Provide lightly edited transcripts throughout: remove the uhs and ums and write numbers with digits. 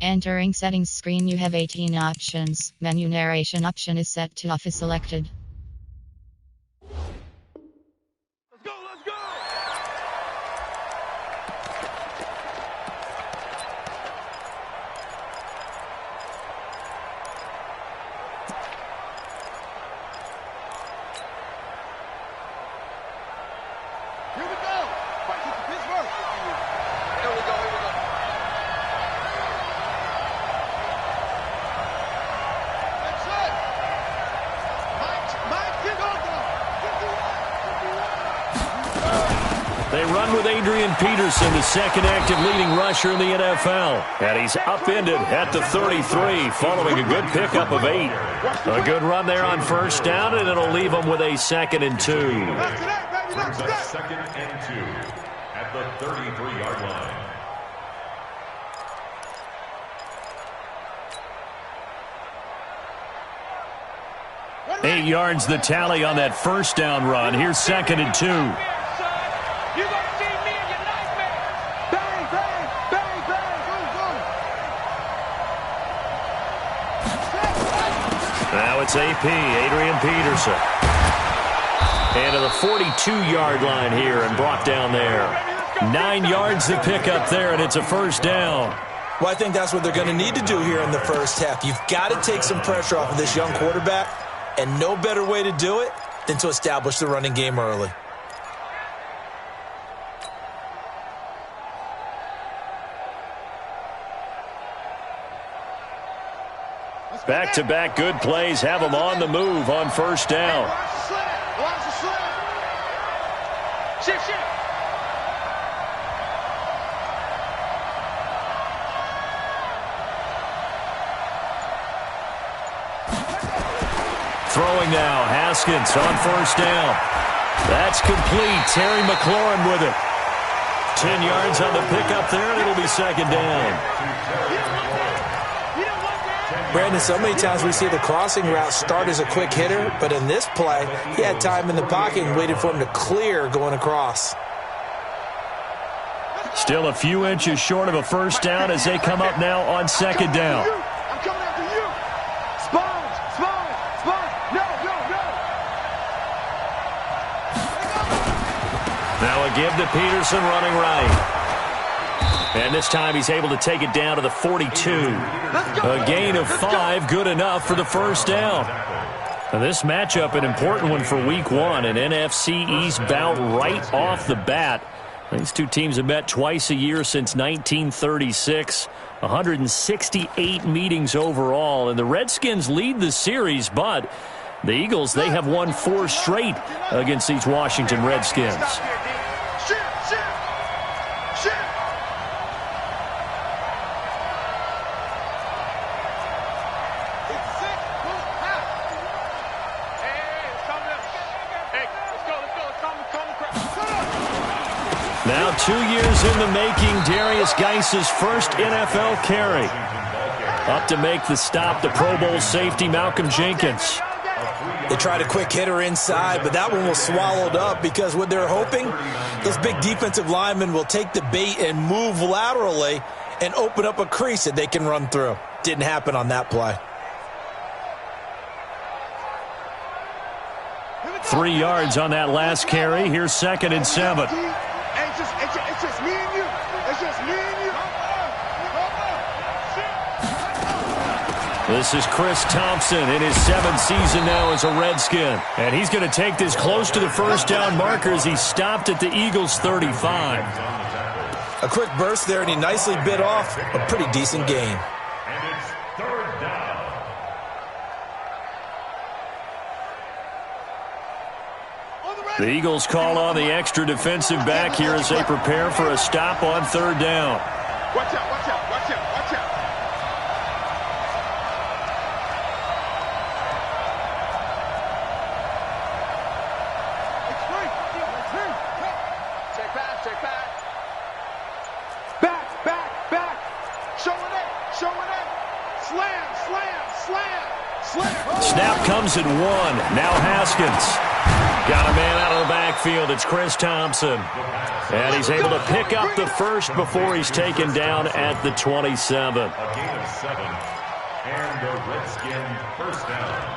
Entering settings screen, you have 18 options. Menu narration option is set to off is selected. Let's go, let's go! Here we go! Fight to the PS4. Here we go, here we go. That's it! Mike, get on there! They run with Adrian Peterson, the second active leading rusher in the NFL. And he's upended at the 33 following a good pickup of 8. A good run there on first down, and it'll leave them with a 2nd and 2. Brings up 2nd and 2 at the 33-yard line. Eight yards the tally on that first down run. Here's 2nd and 2. Now it's AP, Adrian Peterson. And to the 42-yard line here and brought down there. 9 yards to pick up there, and it's a first down. Well, I think that's what they're going to need to do here in the first half. You've got to take some pressure off of this young quarterback, and no better way to do it than to establish the running game early. Back-to-back good plays have them on the move on first down. Throwing now, Haskins on first down. That's complete. Terry McLaurin with it. 10 yards on the pickup there, and it'll be 2nd down. Brandon, so many times we see the crossing route start as a quick hitter, but in this play, he had time in the pocket and waited for him to clear going across. Still a few inches short of a first down as they come up now on 2nd down. I'm coming after you. Spine. No. Now a give to Peterson running right. And this time he's able to take it down to the 42. A gain of 5, good enough for the first down. Now this matchup, an important one for Week 1, an NFC East bout right off the bat. These two teams have met twice a year since 1936. 168 meetings overall, and the Redskins lead the series, but the Eagles, they have won 4 straight against these Washington Redskins. Now 2 years in the making, Darius Geis's first NFL carry. Up to make the stop, the Pro Bowl safety, Malcolm Jenkins. They tried a quick hitter inside, but that one was swallowed up because what they're hoping, those big defensive linemen will take the bait and move laterally and open up a crease that they can run through. Didn't happen on that play. 3 yards on that last carry. Here's 2nd and 7. It's just me and you. It's just me and you. This is Chris Thompson in his 7th season now as a Redskin. And he's going to take this close to the first down marker as he stopped at the Eagles' 35. A quick burst there, and he nicely bit off a pretty decent gain. And it's 3rd down. The Eagles call on the extra defensive back here as they prepare for a stop on 3rd down. Watch out, watch out, watch out, watch out. Check back, check back. Back. Showing it. Slam. Snap comes at 1. Now Haskins. Got a man out of the backfield. It's Chris Thompson. And he's able to pick up the first before he's taken down at the 27. A gain of 7. And the Redskin first down.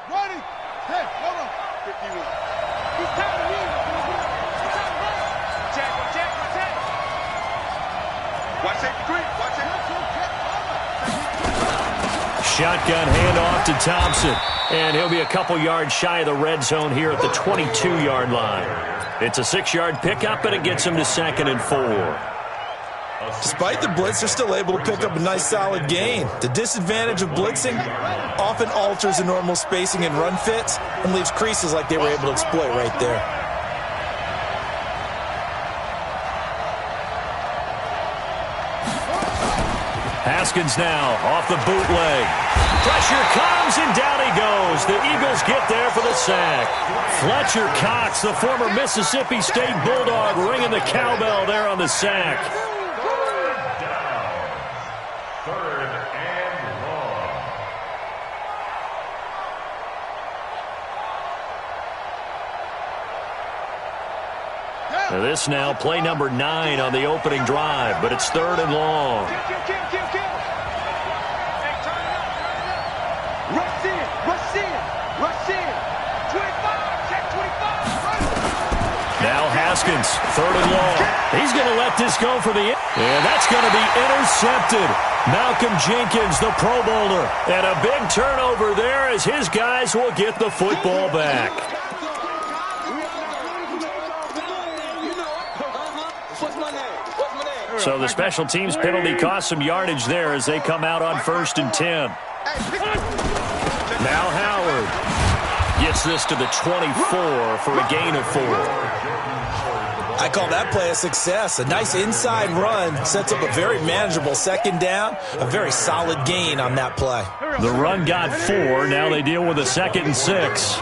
Ready? Hey, hold on. 51. He's tired of me. Check, check, check. Watch safety green. Watch safety. Shotgun handoff to Thompson. And he'll be a couple yards shy of the red zone here at the 22-yard line. It's a 6-yard pickup, and it gets him to 2nd and 4. Despite the blitz, they're still able to pick up a nice solid gain. The disadvantage of blitzing often alters the normal spacing and run fits and leaves creases like they were able to exploit right there. Haskins now off the bootleg. Pressure comes, and down he goes. The Eagles get there for the sack. Fletcher Cox, the former Mississippi State Bulldog, ringing the cowbell there on the sack. Now this now play number 9 on the opening drive, but it's 3rd and long. Kill. Hey, turn it up. Rush in. 25, check 25. Now Haskins, 3rd and long. He's going to let this go for the... And that's going to be intercepted. Malcolm Jenkins, the Pro Bowler. And a big turnover there as his guys will get the football back. So the special teams penalty cost some yardage there as they come out on 1st and 10. Now Howard gets this to the 24 for a gain of 4. I call that play a success. A nice inside run sets up a very manageable 2nd down. A very solid gain on that play. The run got 4. Now they deal with a 2nd and 6.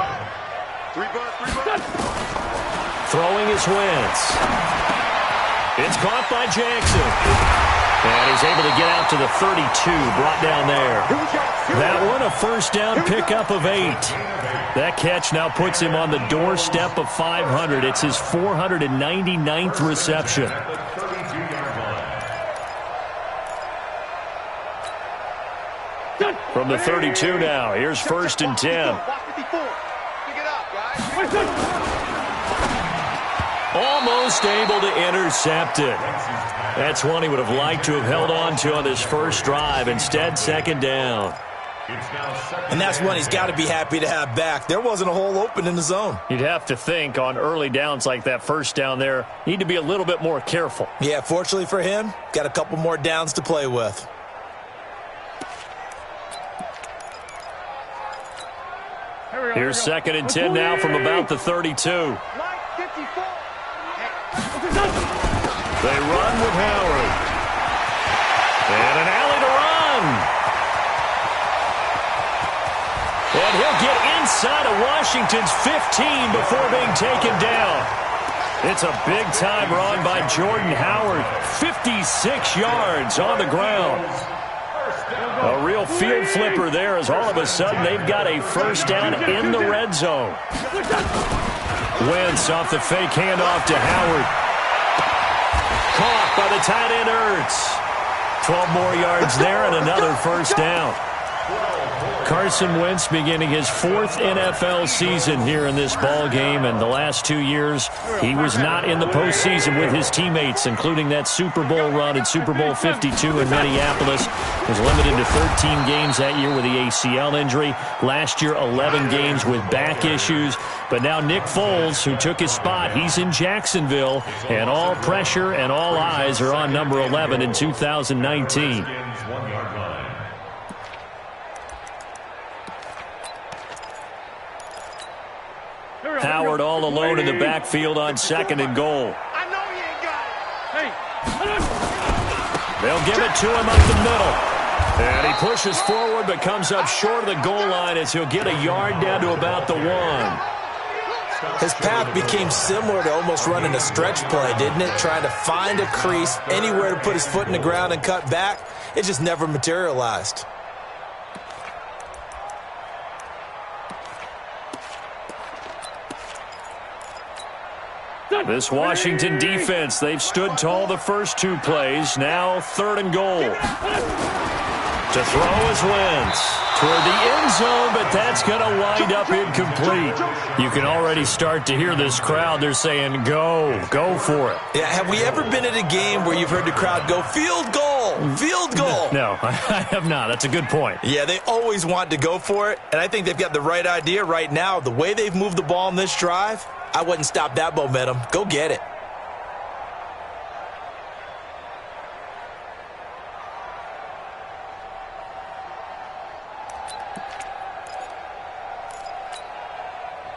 Throwing is Wentz. It's caught by Jackson. And he's able to get out to the 32, brought down there. That one, a 1st down pickup of 8. That catch now puts him on the doorstep of 500. It's his 499th reception. From the 32 now, here's 1st and 10. Almost able to intercept it. That's one he would have liked to have held on to on this first drive. Instead, 2nd down. And that's one he's got to be happy to have back. There wasn't a hole open in the zone. You'd have to think on early downs like that 1st down there, need to be a little bit more careful. Yeah, fortunately for him, got a couple more downs to play with. Here's 2nd and 10 now from about the 32. They run with Howard. And an alley to run. And he'll get inside of Washington's 15 before being taken down. It's a big-time run by Jordan Howard. 56 yards on the ground. A real field flipper there as all of a sudden they've got a 1st down in the red zone. Wentz off the fake handoff to Howard. Caught by the tight end Ertz. 12 more yards there and another 1st down. Carson Wentz beginning his 4th NFL season here in this ball game, and the last 2 years he was not in the postseason with his teammates, including that Super Bowl run in Super Bowl 52 in Minneapolis. Was limited to 13 games that year with the ACL injury. Last year, 11 games with back issues. But now Nick Foles, who took his spot, he's in Jacksonville, and all pressure and all eyes are on number 11 in 2019. Howard all alone in the backfield on 2nd and goal. I know you ain't got it. Hey. They'll give it to him up the middle. And he pushes forward but comes up short of the goal line as he'll get a yard down to about the 1. His path became similar to almost running a stretch play, didn't it? Trying to find a crease, anywhere to put his foot in the ground and cut back. It just never materialized. This Washington defense, they've stood tall the first 2 plays. Now 3rd and goal. To throw is Wentz toward the end zone, but that's going to wind up incomplete. You can already start to hear this crowd. They're saying, go for it. Yeah, have we ever been at a game where you've heard the crowd go, field goal, field goal? No, I have not. That's a good point. Yeah, they always want to go for it, and I think they've got the right idea right now. The way they've moved the ball in this drive, I wouldn't stop that momentum. Go get it.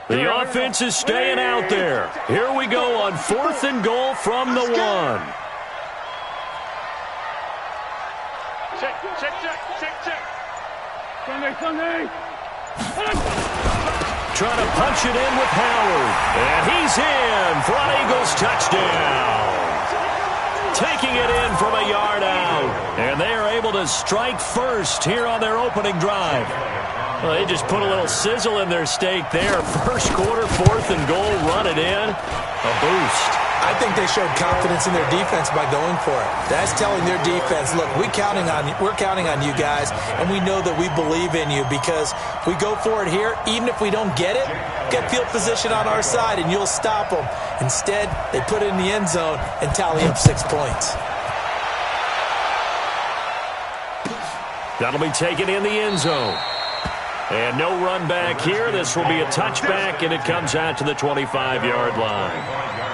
The offense is staying out there. Here we go on 4th and goal from the 1. Check. Sunday. Trying to punch it in with Howard. And he's in for an Eagles touchdown. Taking it in from a yard out. And they are able to strike first here on their opening drive. Well, they just put a little sizzle in their steak there. First quarter, 4th and goal, run it in. A boost. I think they showed confidence in their defense by going for it. That's telling their defense, look, we're counting on you guys, and we know that we believe in you because we go for it here. Even if we don't get it, get field position on our side, and you'll stop them. Instead, they put it in the end zone and tally up 6 points. That'll be taken in the end zone. And no run back here. This will be a touchback, and it comes out to the 25-yard line.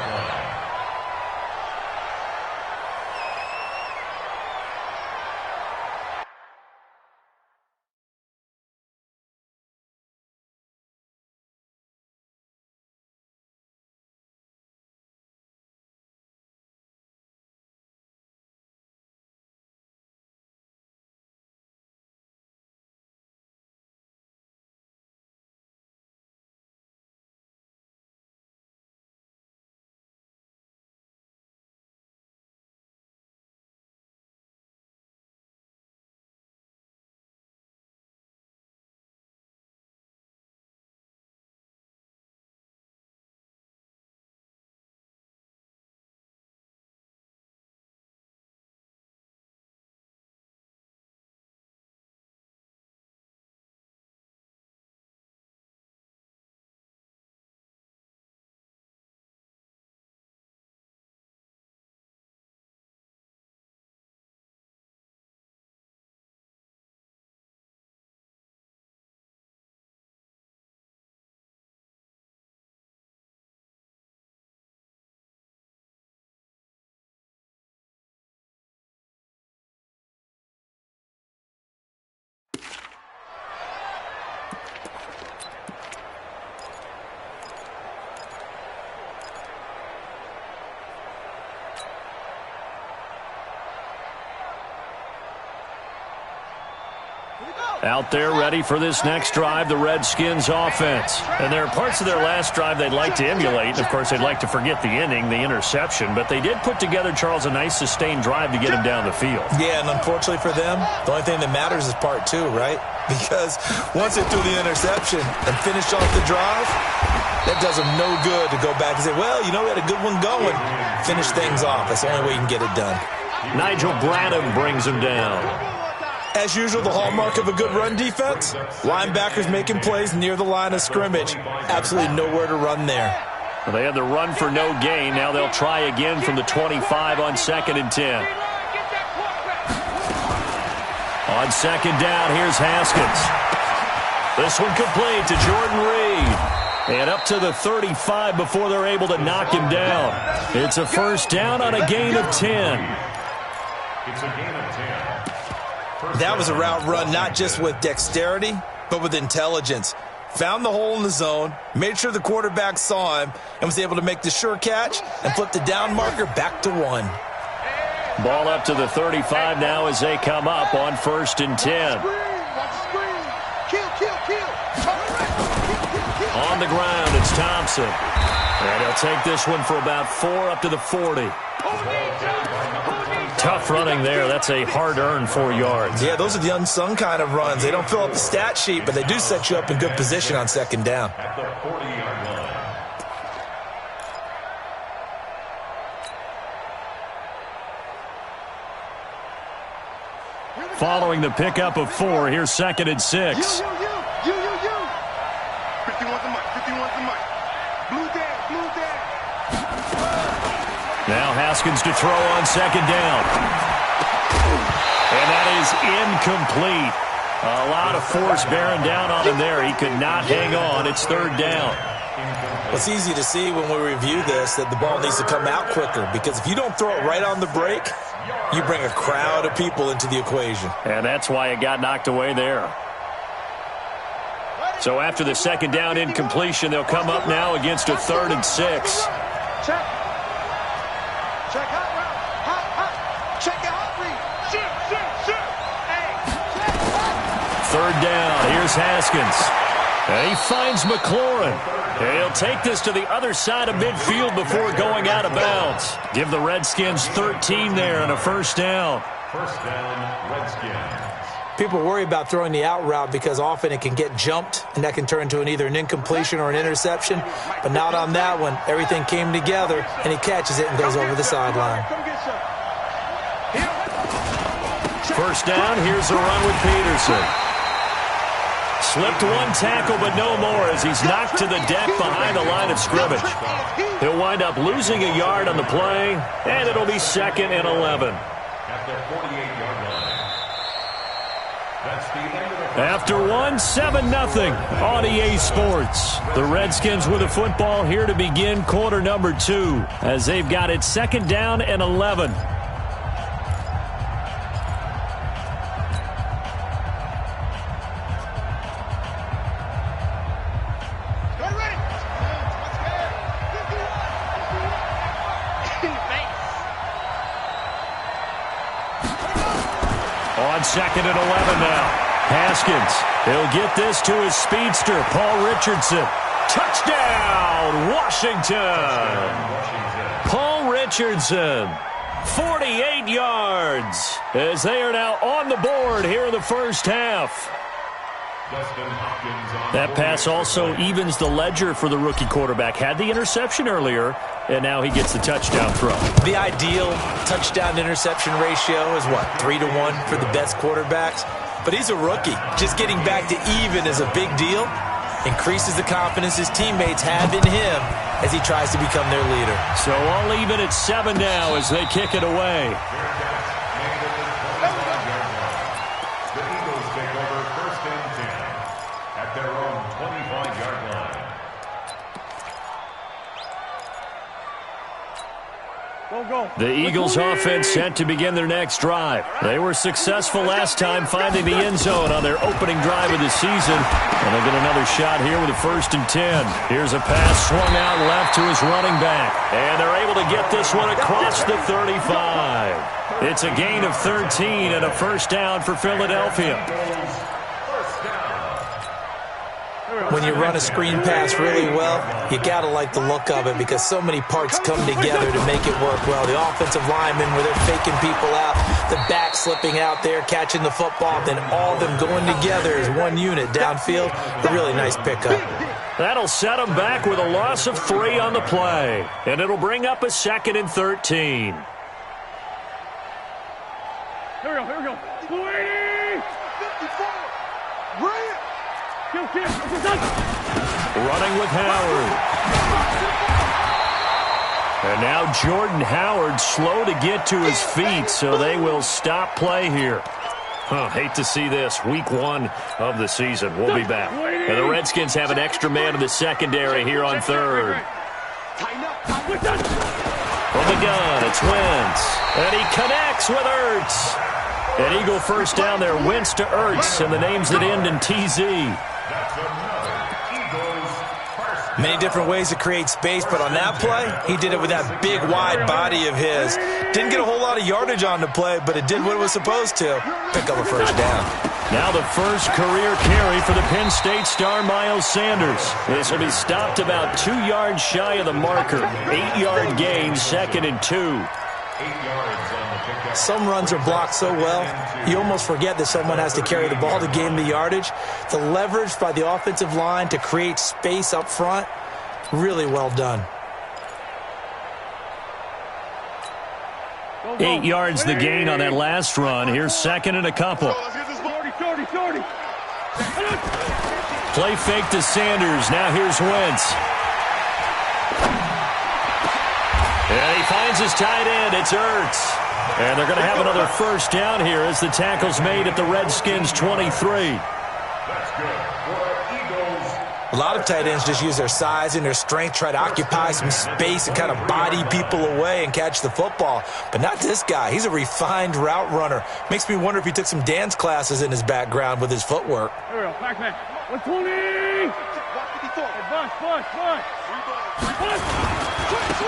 Out there ready for this next drive, the Redskins offense. And there are parts of their last drive they'd like to emulate. Of course, they'd like to forget the inning, the interception. But they did put together, Charles, a nice sustained drive to get him down the field. Yeah, and unfortunately for them, the only thing that matters is part 2, right? Because once they threw the interception and finished off the drive, that does them no good to go back and say, well, you know, we had a good one going. Finish things off. That's the only way you can get it done. Nigel Bradham brings him down. As usual, the hallmark of a good run defense, linebackers making plays near the line of scrimmage. Absolutely nowhere to run there. Well, they had the run for no gain. Now they'll try again from the 25 on 2nd and 10. On 2nd down, here's Haskins. This one complete to Jordan Reed. And up to the 35 before they're able to knock him down. It's a first down on a gain of 10. It's a gain of 10. That was a route run not just with dexterity, but with intelligence. Found the hole in the zone, made sure the quarterback saw him, and was able to make the sure catch and flip the down marker back to 1. Ball up to the 35 now as they come up on 1st and 10. On the ground, it's Thompson. And he'll take this one for about 4 up to the 40. Tough running there. That's a hard-earned 4 yards. Yeah, those are the unsung kind of runs. They don't fill up the stat sheet, but they do set you up in good position on 2nd down. At the 40-yard line. Following the pickup of 4, here's 2nd and 6. 51's the mic, 51's the mic. Blue down. Now Haskins to throw on 2nd down. And that is incomplete. A lot of force bearing down on him there. He could not hang on. It's 3rd down. It's easy to see when we review this that the ball needs to come out quicker, because if you don't throw it right on the break, you bring a crowd of people into the equation. And that's why it got knocked away there. So after the 2nd down incompletion, they'll come up now against a 3rd and 6. Check hot route. Hot. Check your hot read. Shoot. Hey, check. 3rd down. Here's Haskins. And he finds McLaurin. And he'll take this to the other side of midfield before going out of bounds. Give the Redskins 13 there and a 1st down. 1st down, Redskins. People worry about throwing the out route because often it can get jumped, and that can turn into either an incompletion or an interception. But not on that one. Everything came together, and he catches it and goes over the sideline. 1st down, here's a run with Peterson. Slipped 1 tackle, but no more as he's knocked to the deck behind the line of scrimmage. He'll wind up losing a yard on the play, and it'll be 2nd and 11. At the 48-yard line. That's the end of the After 7-0 on EA Sports. The Redskins with a football here to begin quarter number 2 as they've got it 2nd down and 11. On 2nd and 11 now. Haskins, he'll get this to his speedster, Paul Richardson. Touchdown, Washington! Paul Richardson, 48 yards, as they are now on the board here in the 1st half. That pass also evens the ledger for the rookie quarterback. Had the interception earlier, and now he gets the touchdown throw. The ideal touchdown-interception ratio is, 3-to-1 for the best quarterbacks? But he's a rookie. Just getting back to even is a big deal. Increases the confidence his teammates have in him as he tries to become their leader. So all even at 7 now as they kick it away. The Eagles take over 1st and 10 at their own 25-yard line. The Eagles offense set to begin their next drive. They were successful last time finding the end zone on their opening drive of the season. And they'll get another shot here with a 1st and 10. Here's a pass swung out left to his running back. And they're able to get this one across the 35. It's a gain of 13 and a 1st down for Philadelphia. When you run a screen pass really well, you got to like the look of it because so many parts come together to make it work well. The offensive linemen, where they're faking people out, the back slipping out there, catching the football, then all of them going together as one unit downfield. A really nice pickup. That'll set them back with a loss of 3 on the play. And it'll bring up a 2nd and 13. Here we go. 54. Brilliant. Running with Howard. And now Jordan Howard slow to get to his feet, so they will stop play here. Hate to see this. Week 1 of the season. We'll be back. And the Redskins have an extra man in the secondary here on 3rd. From the gun, it's Wentz. And he connects with Ertz. An Eagle 1st down there. Wentz to Ertz, and the names that end in TZ. That's another Eagles 1st Many different ways to create space, but on that play, he did it with that big, wide body of his. Didn't get a whole lot of yardage on the play, but it did what it was supposed to. Pick up a first down. Now the first career carry for the Penn State star Miles Sanders. This will be stopped about 2 yards shy of the marker. 8-yard gain, 2nd and 2. 8 yards on the pickup. Some runs are blocked so well, you almost forget that someone has to carry the ball to gain the yardage. The leverage by the offensive line to create space up front, really well done. 8 yards the gain on that last run. Here's 2nd and a couple. Play fake to Sanders. Now here's Wentz. And he finds his tight end. It's Ertz. And they're going to have another first down here as the tackle's made at the Redskins' 23. That's good. For Eagles. A lot of tight ends just use their size and their strength, try to occupy some space and kind of body people away and catch the football. But not this guy. He's a refined route runner. Makes me wonder if he took some dance classes in his background with his footwork. Here we go. Back. 120.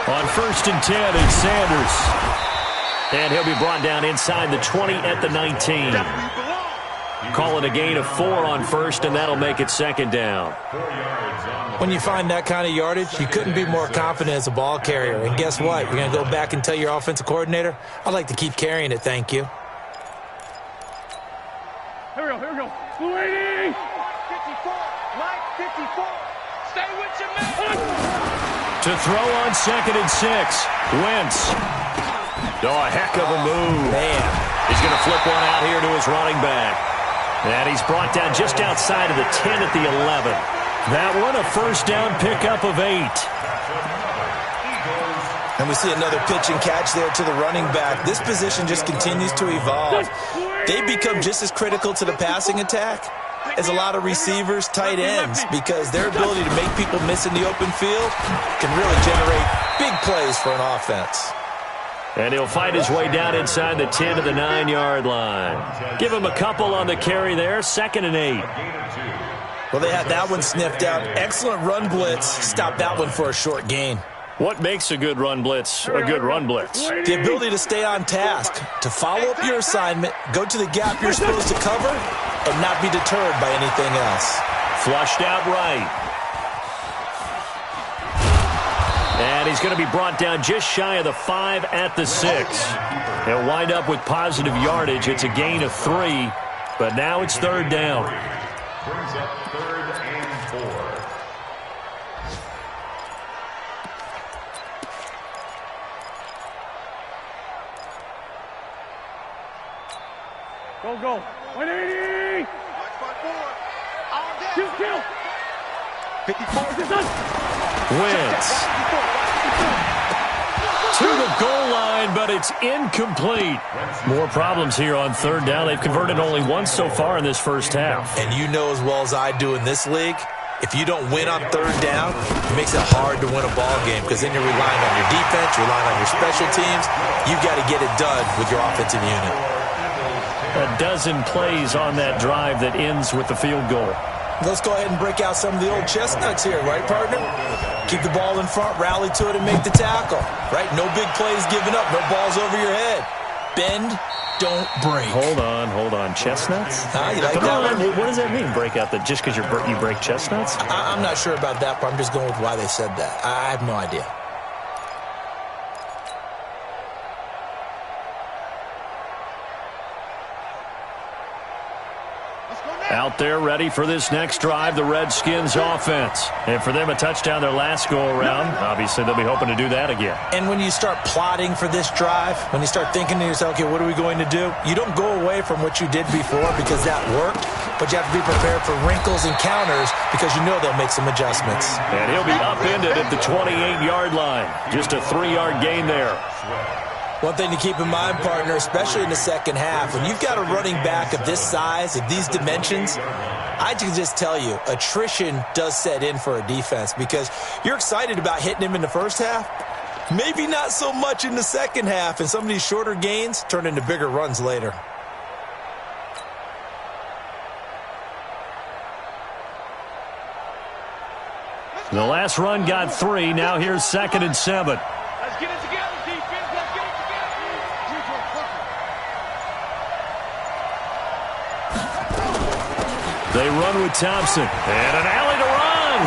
On 1st and 10, it's Sanders. And he'll be brought down inside the 20 at the 19. Call it a gain of 4 on 1st, and that'll make it 2nd down. 4 yards on the When you find that kind of yardage, you couldn't be more confident as a ball carrier. And guess what? You're going to go back and tell your offensive coordinator, I'd like to keep carrying it, thank you. Here we go. 280. 54. Mike, 54. Stay with your man. To throw on 2nd and 6. Wentz. Oh, a heck of a move. Man. He's going to flip one out here to his running back. And he's brought down just outside of the 10 at the 11. That one, a first down pickup of 8. And we see another pitch and catch there to the running back. This position just continues to evolve. They become just as critical to the passing attack as a lot of receivers, tight ends, because their ability to make people miss in the open field can really generate big plays for an offense. And he'll fight his way down inside the 10 to the 9-yard line. Give him a couple on the carry there, 2nd and 8. Well, they had that one sniffed out. Excellent run blitz. Stopped that one for a short gain. What makes a good run blitz a good run blitz? The ability to stay on task, to follow up your assignment, go to the gap you're supposed to cover, and not be deterred by anything else. Flushed out right. And he's going to be brought down just shy of the 5 at the 6. He'll wind up with positive yardage. It's a gain of 3, but now it's 3rd down. brings up 3rd and 4. Go. 180. Kill. 54. Wentz to the goal line, but it's incomplete. More problems here on 3rd down. They've converted only once so far in this first half. And you know as well as I do in this league, if you don't win on 3rd down, it makes it hard to win a ball game because then you're relying on your defense, you're relying on your special teams. You've got to get it done with your offensive unit. A dozen plays on that drive that ends with the field goal. Let's go ahead and break out some of the old chestnuts here, right, partner? Keep the ball in front, rally to it, and make the tackle, right? No big plays given up, no balls over your head. Bend, don't break. Hold on. Chestnuts? You like Come that on. one? What does that mean, break out? Just because you break chestnuts? I'm not sure about that, but I'm just going with why they said that. I have no idea. Out there ready for this next drive, the Redskins offense. And for them, a touchdown their last go-around. Obviously, they'll be hoping to do that again. And when you start plotting for this drive, when you start thinking to yourself, okay, what are we going to do? You don't go away from what you did before because that worked, but you have to be prepared for wrinkles and counters because you know they'll make some adjustments. And he'll be upended at the 28-yard line. Just a 3-yard gain there. One thing to keep in mind, partner, especially in the second half, when you've got a running back of this size, of these dimensions, I can just tell you, attrition does set in for a defense because you're excited about hitting him in the first half, maybe not so much in the second half, and some of these shorter gains turn into bigger runs later. The last run got 3. Now here's 2nd and 7. Let's get it together, defense. Let's get it together. They run with Thompson. And an alley to run.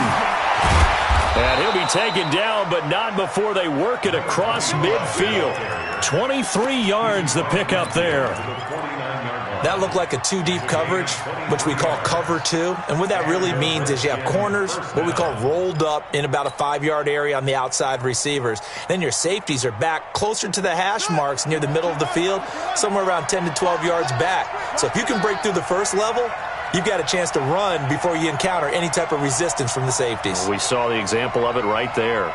And he'll be taken down, but not before they work it across midfield. 23 yards the pickup there. That looked like a 2-deep coverage, which we call cover 2. And what that really means is you have corners, what we call rolled up in about a 5-yard area on the outside receivers. Then your safeties are back closer to the hash marks near the middle of the field, somewhere around 10 to 12 yards back. So if you can break through the first level, you've got a chance to run before you encounter any type of resistance from the safeties. We saw the example of it right there.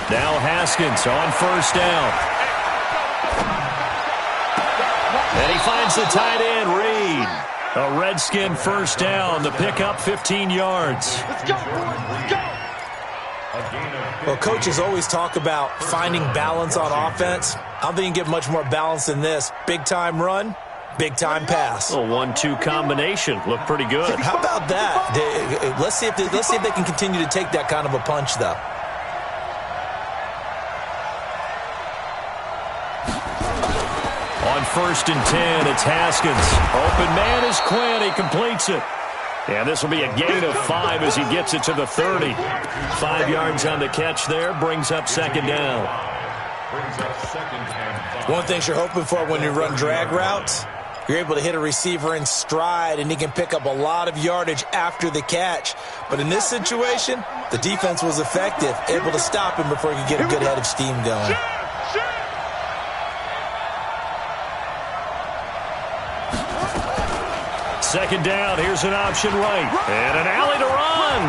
Now Haskins on 1st down. And he finds the tight end, Reed. A Redskin 1st down. The pickup 15 yards. Let's go, boys. Let's go. Well, coaches always talk about finding balance on offense. I don't think you can get much more balance than this. Big-time run, big-time pass. A 1-2 combination. Looked pretty good. How about that? Let's see if they can continue to take that kind of a punch, though. On 1st and 10, it's Haskins. Open man is Quinn. He completes it. And this will be a gain of 5 as he gets it to the 30. 5 yards on the catch there. Brings up 2nd down. One thing you're hoping for when you run drag routes, you're able to hit a receiver in stride, and he can pick up a lot of yardage after the catch. But in this situation, the defense was effective, able to stop him before he could get a good head of steam going. 2nd down. Here's an option right. And an alley to run.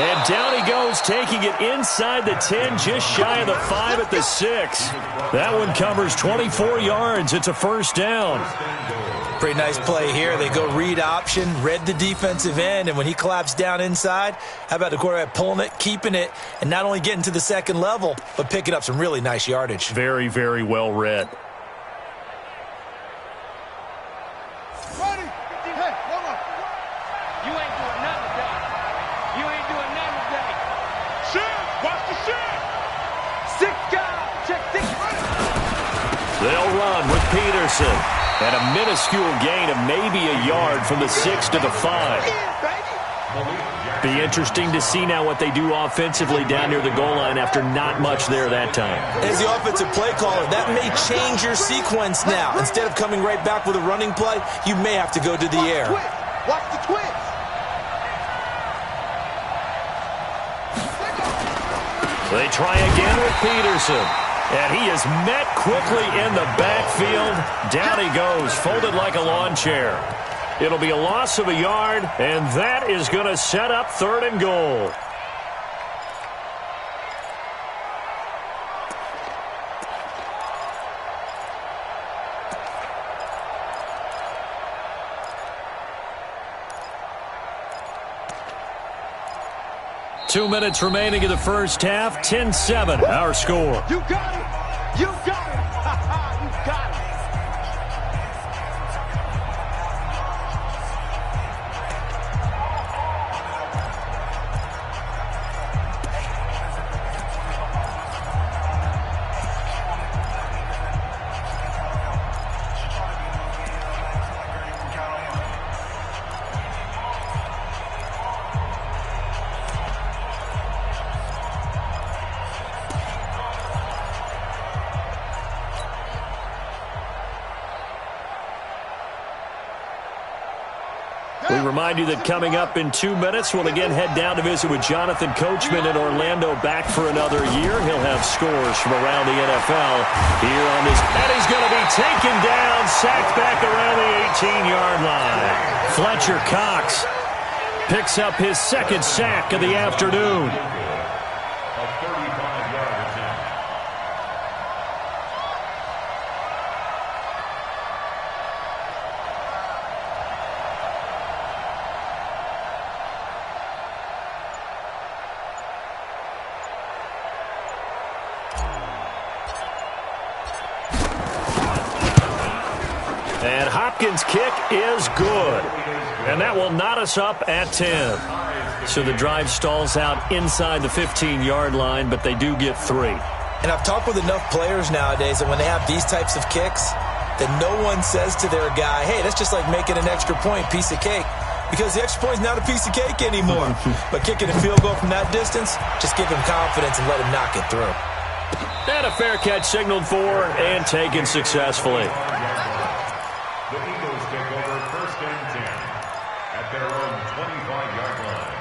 And down he goes, taking it inside the 10, just shy of the 5 at the 6. That one covers 24 yards. It's a 1st down. Pretty nice play here. They go read option, read the defensive end, and when he collapsed down inside, how about the quarterback pulling it, keeping it, and not only getting to the 2nd level, but picking up some really nice yardage. Very, very well read. They'll run with Peterson. And a minuscule gain of maybe a yard from the 6 to the 5. Be interesting to see now what they do offensively down near the goal line after not much there that time. As the offensive play caller, that may change your sequence now. Instead of coming right back with a running play, you may have to go to the air. Watch the twist. They try again with Peterson. And he is met quickly in the backfield. Down he goes, folded like a lawn chair. It'll be a loss of a yard, and that is going to set up 3rd and goal. Two minutes remaining in the first half. 10-7, our score. You got it. You got it. You got it. We remind you that coming up in 2 minutes, we'll again head down to visit with Jonathan Coachman in Orlando, back for another year. He'll have scores from around the NFL here on this. And he's going to be taken down, sacked back around the 18-yard line. Fletcher Cox picks up his 2nd sack of the afternoon. Hopkins' kick is good. And that will knot us up at 10. So the drive stalls out inside the 15-yard line, but they do get 3. And I've talked with enough players nowadays that when they have these types of kicks, that no one says to their guy, hey, that's just like making an extra point, piece of cake. Because the extra point is not a piece of cake anymore. But kicking a field goal from that distance, just give him confidence and let him knock it through. And a fair catch signaled for and taken successfully. The Eagles take over 1st and 10 at their own 25-yard line.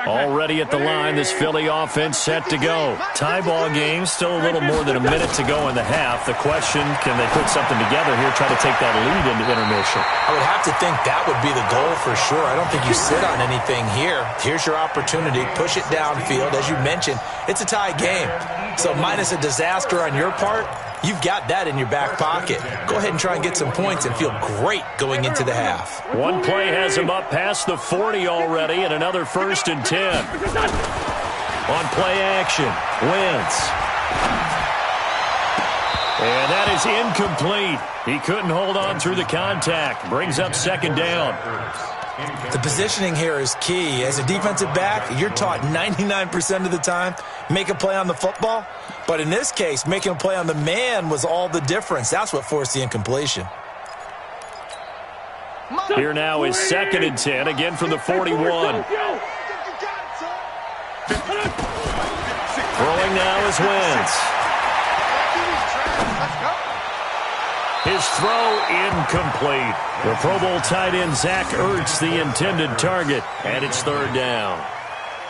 Already at the line, this Philly offense set to go. Tie ball game, still a little more than a minute to go in the half. The question, can they put something together here, try to take that lead into intermission? I would have to think that would be the goal for sure. I don't think you sit on anything here. Here's your opportunity. Push it downfield. As you mentioned, it's a tie game. So minus a disaster on your part, you've got that in your back pocket. Go ahead and try and get some points and feel great going into the half. One play has him up past the 40 already, and another 1st and 10. On play action, Wentz. And that is incomplete. He couldn't hold on through the contact. Brings up 2nd down. The positioning here is key. As a defensive back, you're taught 99% of the time, make a play on the football. But in this case, making a play on the man was all the difference. That's what forced the incompletion. Here now is 2nd and 10, again from the 41. Throwing now is Wentz. His throw incomplete. The Pro Bowl tight end Zach Ertz, the intended target, and it's 3rd down.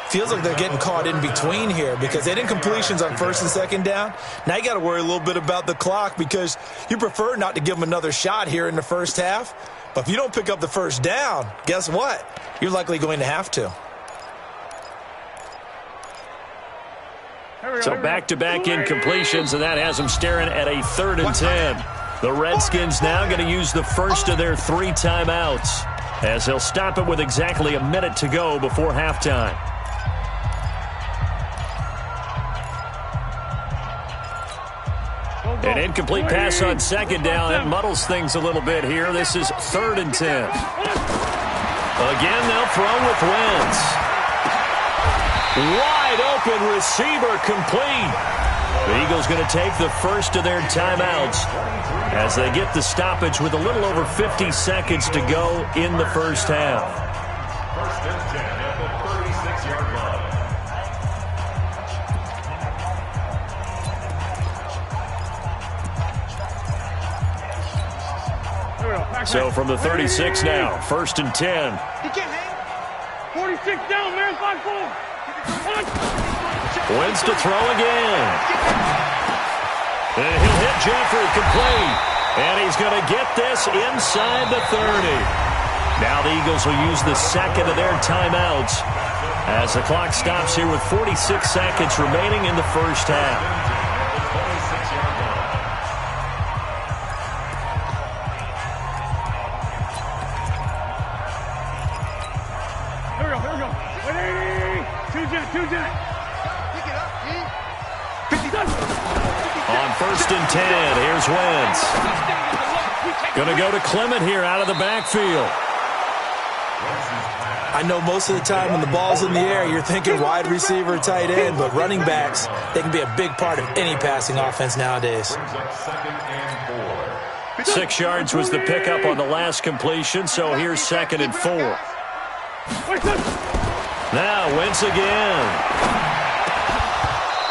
Feels like they're getting caught in between here because they did incompletions on 1st and 2nd down. Now you got to worry a little bit about the clock because you prefer not to give them another shot here in the first half. But if you don't pick up the 1st down, guess what? You're likely going to have to. So back-to-back incompletions, and that has them staring at a 3rd and 10. The Redskins now going to use the first of their 3 timeouts as they'll stop it with exactly a minute to go before halftime. An incomplete pass on 2nd down. That muddles things a little bit here. This is 3rd and 10. Again, they'll throw with Wentz. Wide open receiver complete. The Eagles going to take the first of their timeouts as they get the stoppage with a little over 50 seconds to go in the first half. 1st and 10 at the 36-yard line. So from the 36 now, 1st and 10. 46 down, man, 5-4. Wentz to throw again. And he'll hit Jeffrey complete. And he's going to get this inside the 30. Now the Eagles will use the 2nd of their timeouts as the clock stops here with 46 seconds remaining in the first half. On 1st and 10, here's Wentz. Going to go to Clement here out of the backfield. I know most of the time when the ball's in the air, you're thinking wide receiver, tight end, but running backs, they can be a big part of any passing offense nowadays. 6 yards was the pickup on the last completion, so here's 2nd and 4. Now Wentz again.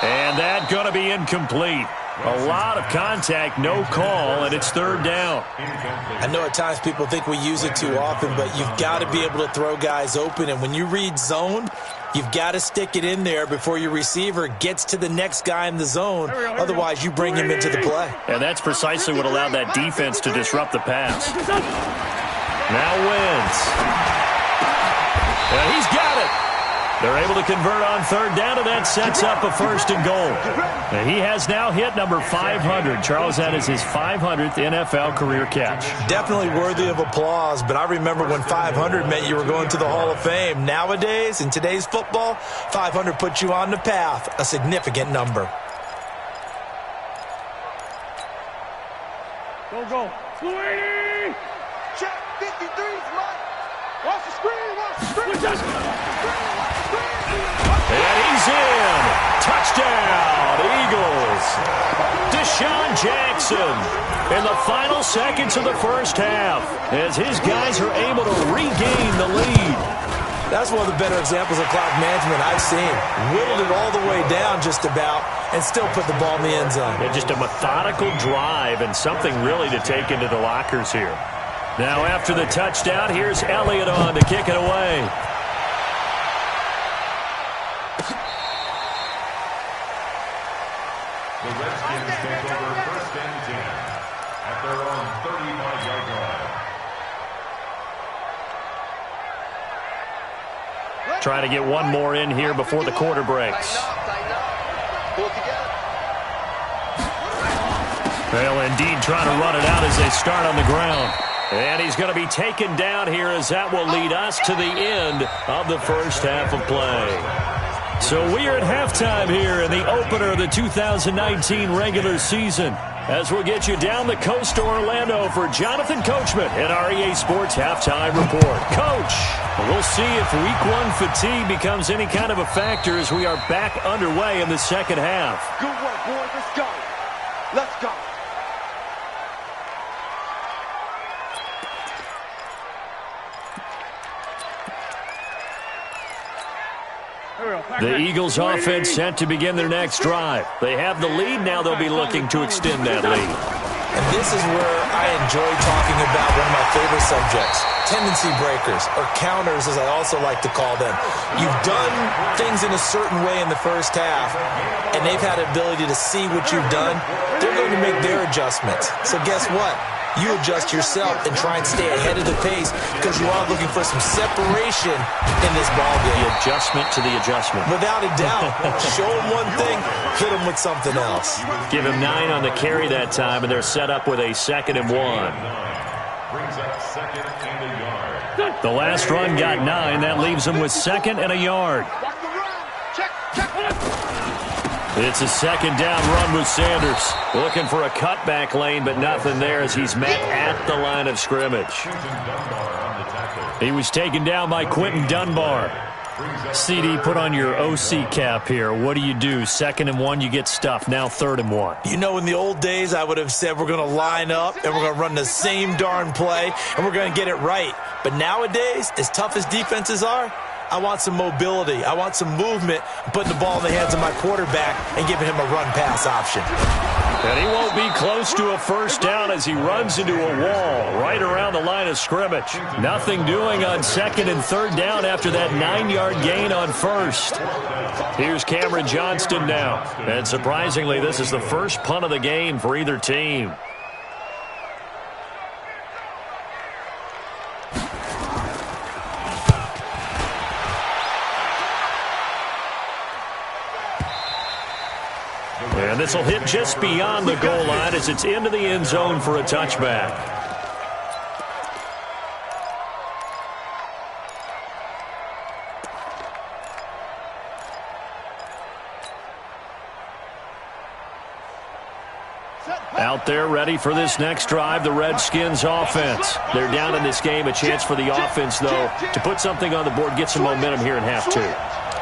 And that going to be incomplete. A lot of contact, no call, and it's 3rd down. I know at times people think we use it too often, but you've got to be able to throw guys open. And when you read zone, you've got to stick it in there before your receiver gets to the next guy in the zone. Otherwise, you bring him into the play. And that's precisely what allowed that defense to disrupt the pass. Now Wentz. And he's got it. They're able to convert on 3rd down, and that sets up a 1st and goal. And he has now hit number 500. Charles, that is his 500th NFL career catch. Definitely worthy of applause, but I remember when 500 meant you were going to the Hall of Fame. Nowadays, in today's football, 500 puts you on the path, a significant number. Go. Flutie! Check 53's Mike. Watch the screen. And he's in. Touchdown, Eagles. Deshaun Jackson in the final seconds of the first half as his guys are able to regain the lead. That's one of the better examples of clock management I've seen. Whittled it all the way down just about and still put the ball in the end zone. And just a methodical drive and something really to take into the lockers here. Now after the touchdown, here's Elliott on to kick it away. The Redskins take over 1st and 10 at their own 35-yard line. Trying to get one more in here before the quarter breaks. Pull it together. They'll indeed try to run it out as they start on the ground. And he's going to be taken down here as that will lead us to the end of the first half of play. So we are at halftime here in the opener of the 2019 regular season, as we'll get you down the coast to Orlando for Jonathan Coachman at our EA Sports Halftime Report. Coach, we'll see if Week 1 fatigue becomes any kind of a factor as we are back underway in the second half. Good work, boys. Let's go. Let's go. The Eagles offense set to begin their next drive. They have the lead. Now they'll be looking to extend that lead. And this is where I enjoy talking about one of my favorite subjects, tendency breakers, or counters as I also like to call them. You've done things in a certain way in the first half, and they've had the ability to see what you've done. They're going to make their adjustments. So guess what? You adjust yourself and try and stay ahead of the pace because you are looking for some separation in this ball game. The adjustment to the adjustment. Without a doubt. Show them one thing, hit them with something else. Give him 9 on the carry that time, and they're set up with a 2nd and 1. Brings up 2nd and a yard. The last run got 9. That leaves them with 2nd and a yard. It's a 2nd down run with Sanders. Looking for a cutback lane, but nothing there as he's met at the line of scrimmage. He was taken down by Quentin Dunbar. CD, put on your OC cap here. What do you do? 2nd and 1, you get stuffed. Now 3rd and 1. You know, in the old days, I would have said we're going to line up and we're going to run the same darn play and we're going to get it right. But nowadays, as tough as defenses are, I want some mobility. I want some movement, putting the ball in the hands of my quarterback and giving him a run-pass option. And he won't be close to a first down as he runs into a wall right around the line of scrimmage. Nothing doing on 2nd and 3rd down after that 9-yard gain on 1st. Here's Cameron Johnston now. And surprisingly, this is the first punt of the game for either team. And this will hit just beyond the goal line as it's into the end zone for a touchback. Out there ready for this next drive, the Redskins offense. They're down in this game. A chance for the offense, though, to put something on the board, get some momentum here in half 2.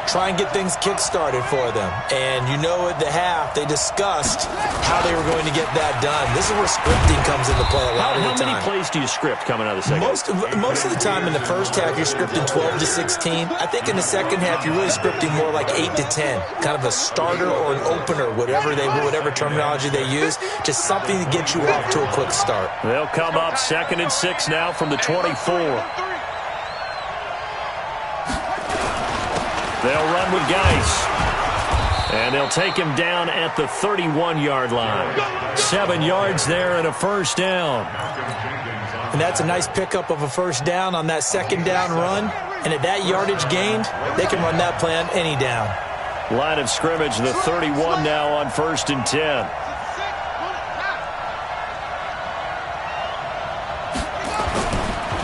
Try and get things kick-started for them. And you know at the half, they discussed how they were going to get that done. This is where scripting comes into play a lot of the time. How many plays do you script coming out of the second? Most of the time in the first half, you're scripting 12 to 16. I think in the second half, you're really scripting more like 8 to 10. Kind of a starter or an opener, whatever terminology they use. Just something to get you off to a quick start. They'll come up 2nd and 6 now from the 24. They'll run with Geis. And they'll take him down at the 31-yard line. 7 yards there and a first down. And that's a nice pickup of a first down on that 2nd down run. And at that yardage gained, they can run that play on any down. Line of scrimmage, the 31 now on 1st and 10.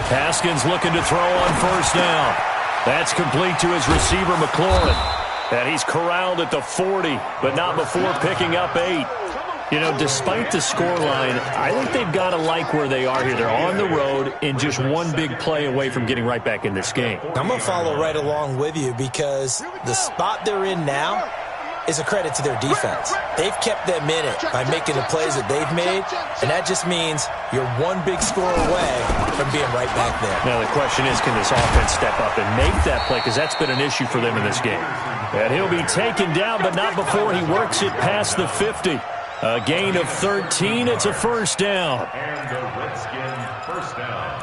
Haskins looking to throw on first down. That's complete to his receiver, McLaurin. And he's corralled at the 40, but not before picking up 8. You know, despite the scoreline, I think they've got to like where they are here. They're on the road and just one big play away from getting right back in this game. I'm going to follow right along with you because the spot they're in now is a credit to their defense. They've kept them in it by making the plays that they've made, and that just means you're one big score away from being right back there. Now the question is, can this offense step up and make that play? Because that's been an issue for them in this game. And he'll be taken down, but not before he works it past the 50. A gain of 13. It's a first down. And the Redskin first down.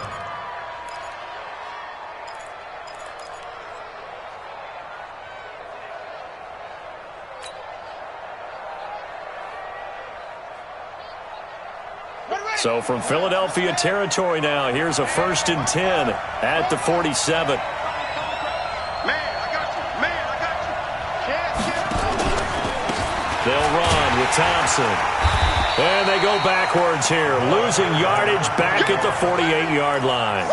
So from Philadelphia territory now, here's a 1st and 10 at the 47. They'll run with Thompson. And they go backwards here, losing yardage back at the 48-yard line.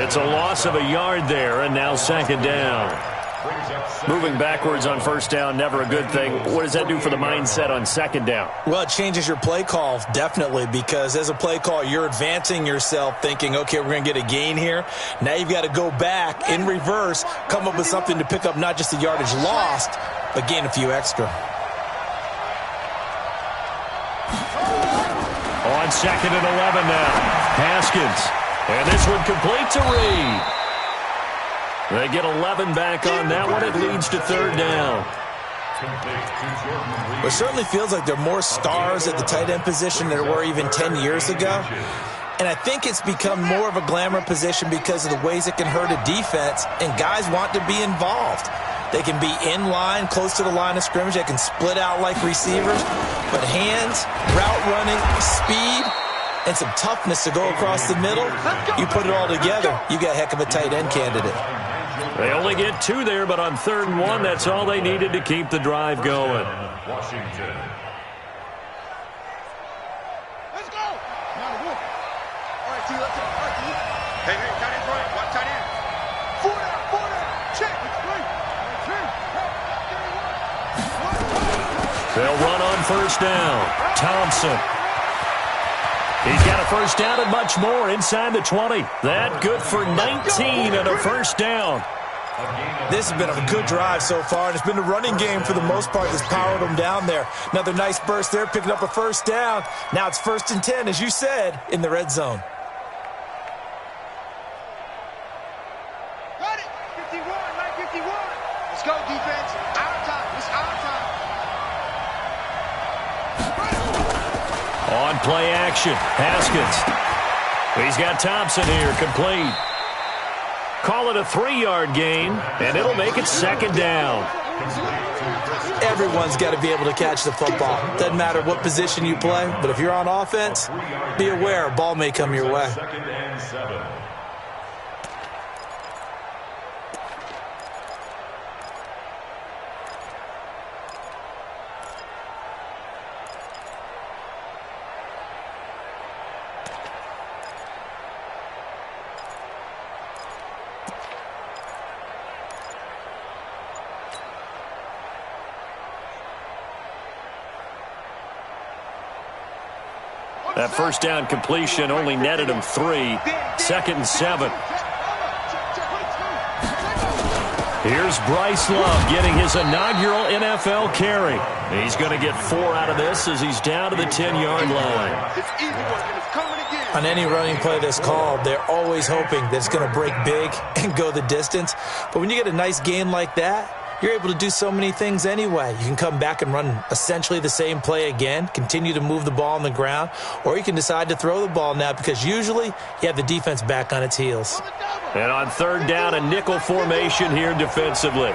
It's a loss of a yard there, and now 2nd down. Moving backwards on 1st down, never a good thing. What does that do for the mindset on 2nd down? Well, it changes your play call, definitely, because as a play call, you're advancing yourself thinking, okay, we're going to get a gain here. Now you've got to go back in reverse, come up with something to pick up not just the yardage lost, but gain a few extra. On 2nd and 11 now, Haskins. And this one complete to Reed. They get 11 back on that one. It leads to 3rd down. It certainly feels like there are more stars at the tight end position than there were even 10 years ago. And I think it's become more of a glamour position because of the ways it can hurt a defense, and guys want to be involved. They can be in line, close to the line of scrimmage. They can split out like receivers. But hands, route running, speed, and some toughness to go across the middle, you put it all together, you got a heck of a tight end candidate. They only get 2 there, but on 3rd and 1, that's all they needed to keep the drive going. Washington. Let's go. All right, T, let's go. All right, T. Hey, tight end right. Watch tight end. 4 down. Check. They'll run on 1st down. Thompson. He's got a 1st down and much more inside the 20. That good for 19 and a 1st down. This has been a good drive so far, and it's been the running game for the most part that's powered them down there. Another nice burst there, picking up a 1st down. Now it's 1st and 10, as you said, in the red zone. Got it. 51, 951. Let's go, defense. Our time. It's our time. On play action, Haskins. He's got Thompson here, complete. Call it a 3-yard gain, and it'll make it 2nd down. Everyone's got to be able to catch the football. Doesn't matter what position you play, but if you're on offense, be aware a ball may come your way. 2nd and 7. That 1st down completion only netted him 3. 2nd and 7. Here's Bryce Love getting his inaugural NFL carry. He's going to get 4 out of this as he's down to the 10-yard line. It's easy work, and it's coming again. On any running play that's called, they're always hoping that it's going to break big and go the distance. But when you get a nice gain like that, you're able to do so many things anyway. You can come back and run essentially the same play again, continue to move the ball on the ground, or you can decide to throw the ball now because usually you have the defense back on its heels. And on 3rd down, a nickel formation here defensively.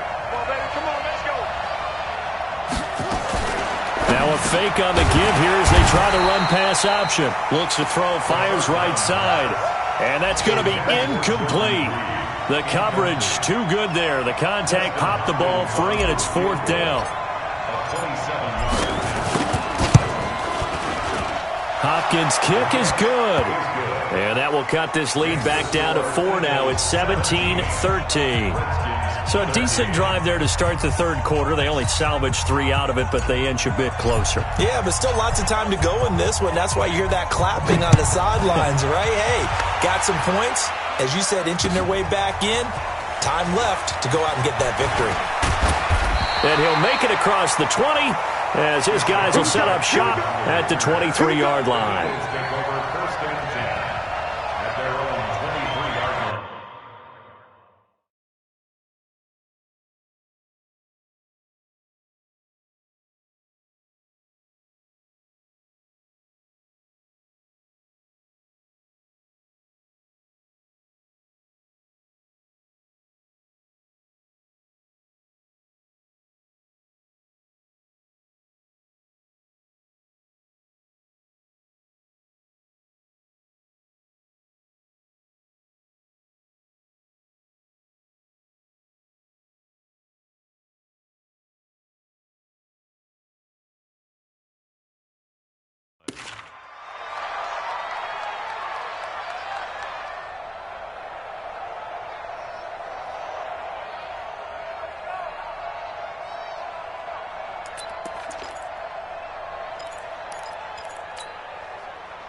Now a fake on the give here as they try the run-pass option. Looks to throw, fires right side, and that's going to be incomplete. The coverage too good there. The contact popped the ball free, and it's 4th down. Hopkins' kick is good. And that will cut this lead back down to 4 now. It's 17-13. So a decent drive there to start the third quarter. They only salvaged 3 out of it, but they inch a bit closer. Yeah, but still lots of time to go in this one. That's why you hear that clapping on the sidelines, right? Hey, got some points. As you said, inching their way back in. Time left to go out and get that victory. And he'll make it across the 20 as his guys will set up shop at the 23-yard line.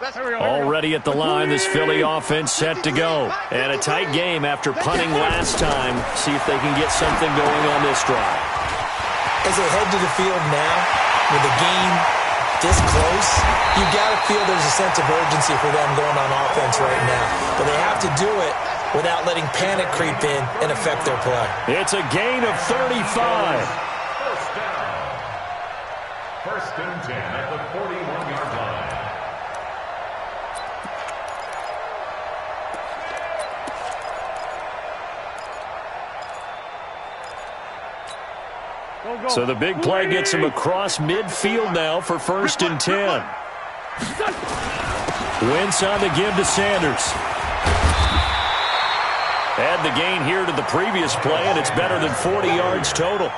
Already at the line, this Philly offense set to go. And a tight game after punting last time. See if they can get something going on this drive. As they head to the field now, with the game this close, you got to feel there's a sense of urgency for them going on offense right now. But they have to do it without letting panic creep in and affect their play. It's a gain of 35. First down. First and 10 at the 41-yard line. So the big play gets him across midfield now for first and 10. Wentz on the give to Sanders. Add the gain here to the previous play, and it's better than 40 yards total.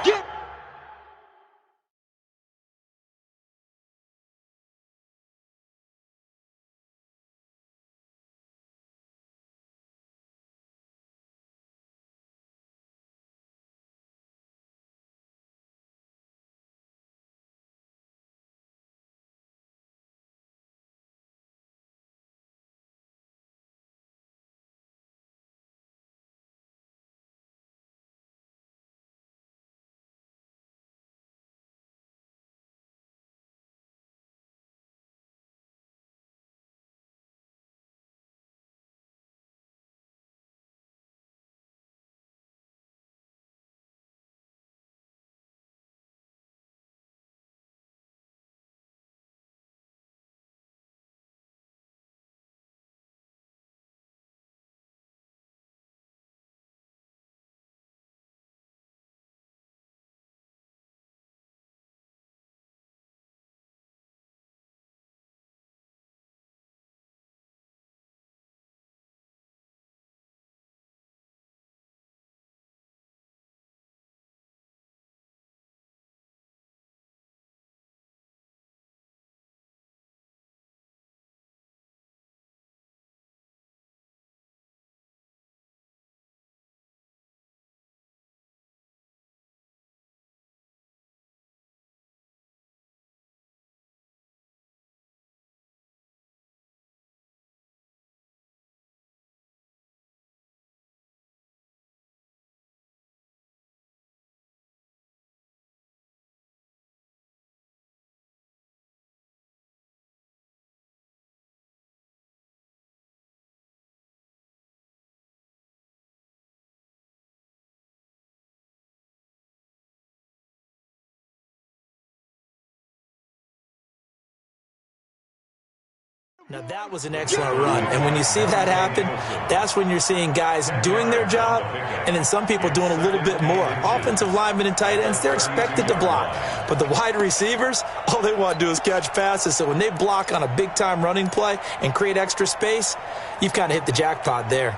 Now, that was an excellent run. And when you see that happen, that's when you're seeing guys doing their job and then some people doing a little bit more. Offensive linemen and tight ends, they're expected to block. But the wide receivers, all they want to do is catch passes. So when they block on a big-time running play and create extra space, you've kind of hit the jackpot there.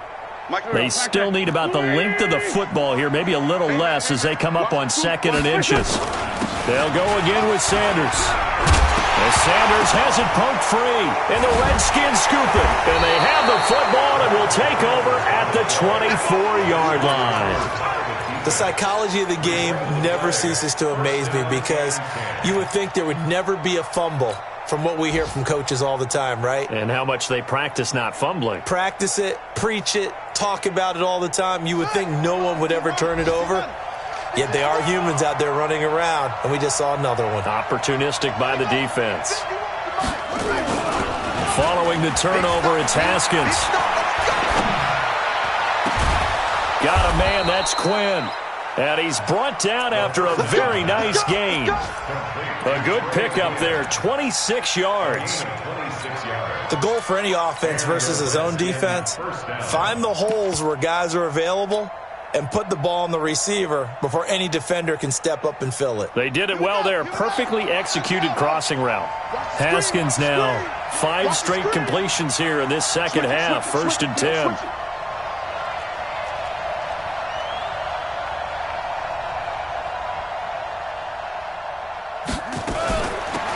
They still need about the length of the football here, maybe a little less as they come up on 2nd and inches. They'll go again with Sanders. As Sanders has it poked free, and the Redskins scoop it. And they have the football and will take over at the 24-yard line. The psychology of the game never ceases to amaze me because you would think there would never be a fumble from what we hear from coaches all the time, right? And how much they practice not fumbling. Practice it, preach it, talk about it all the time. You would think no one would ever turn it over. Yet they are humans out there running around, and we just saw another one. Opportunistic by the defense. Following the turnover, it's Haskins. Got a man, that's Quinn. And he's brought down after a very nice gain. A good pickup there, 26 yards. The goal for any offense versus a zone defense, find the holes where guys are available and put the ball on the receiver before any defender can step up and fill it. They did it well there. Perfectly executed crossing route. Haskins now, 5 straight completions here in this second half. 1st and 10.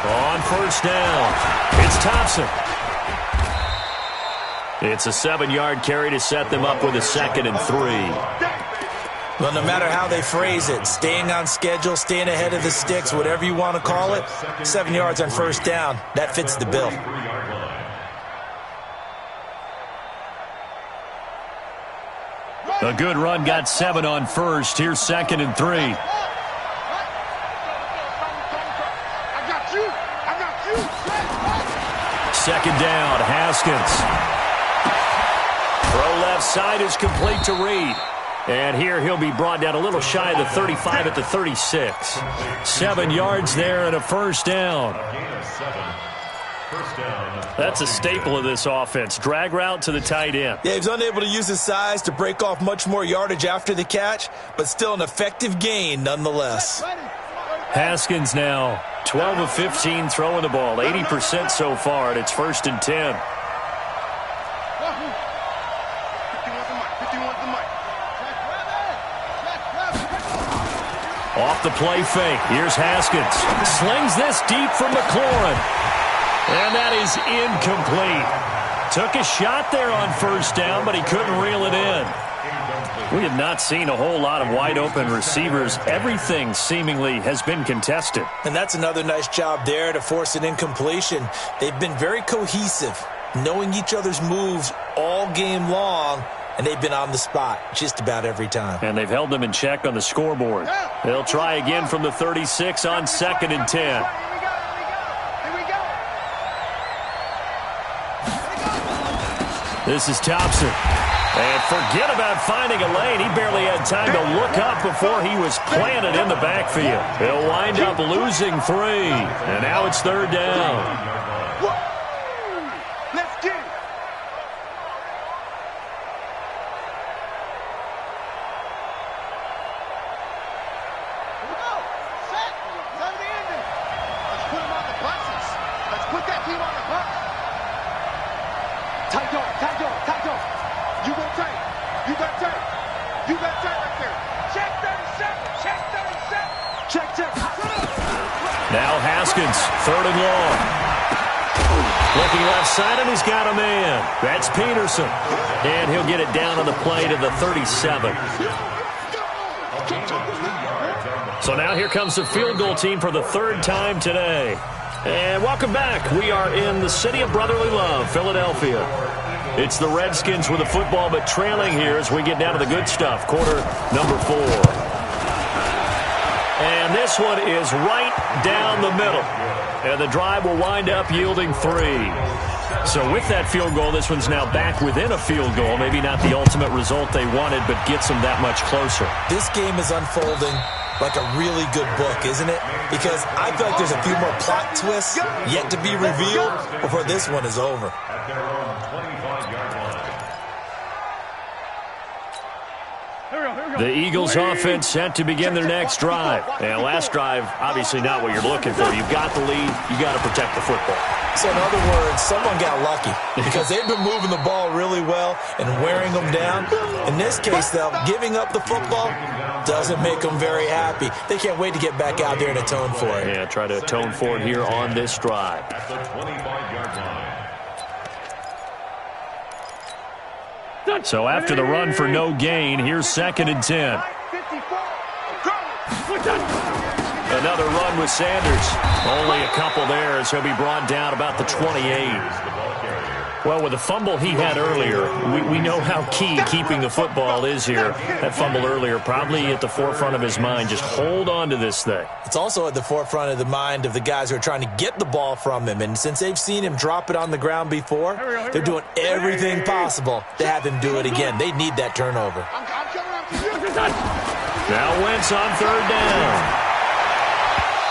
On 1st down, it's Thompson. It's a 7-yard carry to set them up with a 2nd and 3. Well, no matter how they phrase it, staying on schedule, staying ahead of the sticks, whatever you want to call it, 7 yards on 1st down, that fits the bill. A good run, got 7 on 1st. Here's 2nd and 3. I got you. 2nd down, Haskins. Throw left side is complete to Reed. And here he'll be brought down a little shy of the 35 at the 36. 7 yards there and a 1st down. That's a staple of this offense. Drag route to the tight end. Yeah, he's unable to use his size to break off much more yardage after the catch, but still an effective gain nonetheless. Haskins now 12 of 15 throwing the ball, 80% so far, and it's 1st and 10. Off the play fake. Here's Haskins. Slings this deep from McLaurin. And that is incomplete. Took a shot there on 1st down, but he couldn't reel it in. We have not seen a whole lot of wide open receivers. Everything seemingly has been contested. And that's another nice job there to force an incompletion. They've been very cohesive, knowing each other's moves all game long, and they've been on the spot just about every time. And they've held them in check on the scoreboard. They'll try again from the 36 on 2nd and 10. This is Thompson. And forget about finding a lane. He barely had time to look up before he was planted in the backfield. He'll wind up losing 3. And now it's 3rd down. Let's get it. Here we go. Set. Set the ending. Let's put him on the buses. Let's put that team on the bus. Tight door. You go tight. You got tight. You got tight right there. Check 37. Check 37. Check. Now Haskins, 3rd and long. Looking left side, and he's got a man. That's Peterson. And he'll get it down on the play to the 37. So now here comes the field goal team for the 3rd time today. And welcome back. We are in the city of brotherly love, Philadelphia. It's the Redskins with the football, but trailing here as we get down to the good stuff. Quarter number 4. And this one is right down the middle. And the drive will wind up yielding 3. So with that field goal, this one's now back within a field goal. Maybe not the ultimate result they wanted, but gets them that much closer. This game is unfolding like a really good book, isn't it? Because I feel like there's a few more plot twists yet to be revealed before this one is over. At their own 25-yard line. The Eagles offense set to begin their next drive. And last drive, obviously not what you're looking for. You've got the lead. You got to protect the football. So in other words, someone got lucky because they've been moving the ball really well and wearing them down. In this case, though, giving up the football, doesn't make them very happy. They can't wait to get back out there and atone for it. Yeah, try to atone for it here on this drive. At the 25-yard line. So after the run for no gain, here's 2nd and 10. Another run with Sanders. Only a couple there as he'll be brought down about the 28. Well, with the fumble he had earlier, we know how key keeping the football is here. That fumble earlier probably at the forefront of his mind. Just hold on to this thing. It's also at the forefront of the mind of the guys who are trying to get the ball from him. And since they've seen him drop it on the ground before, they're doing everything possible to have him do it again. They need that turnover. Now Wentz on 3rd down.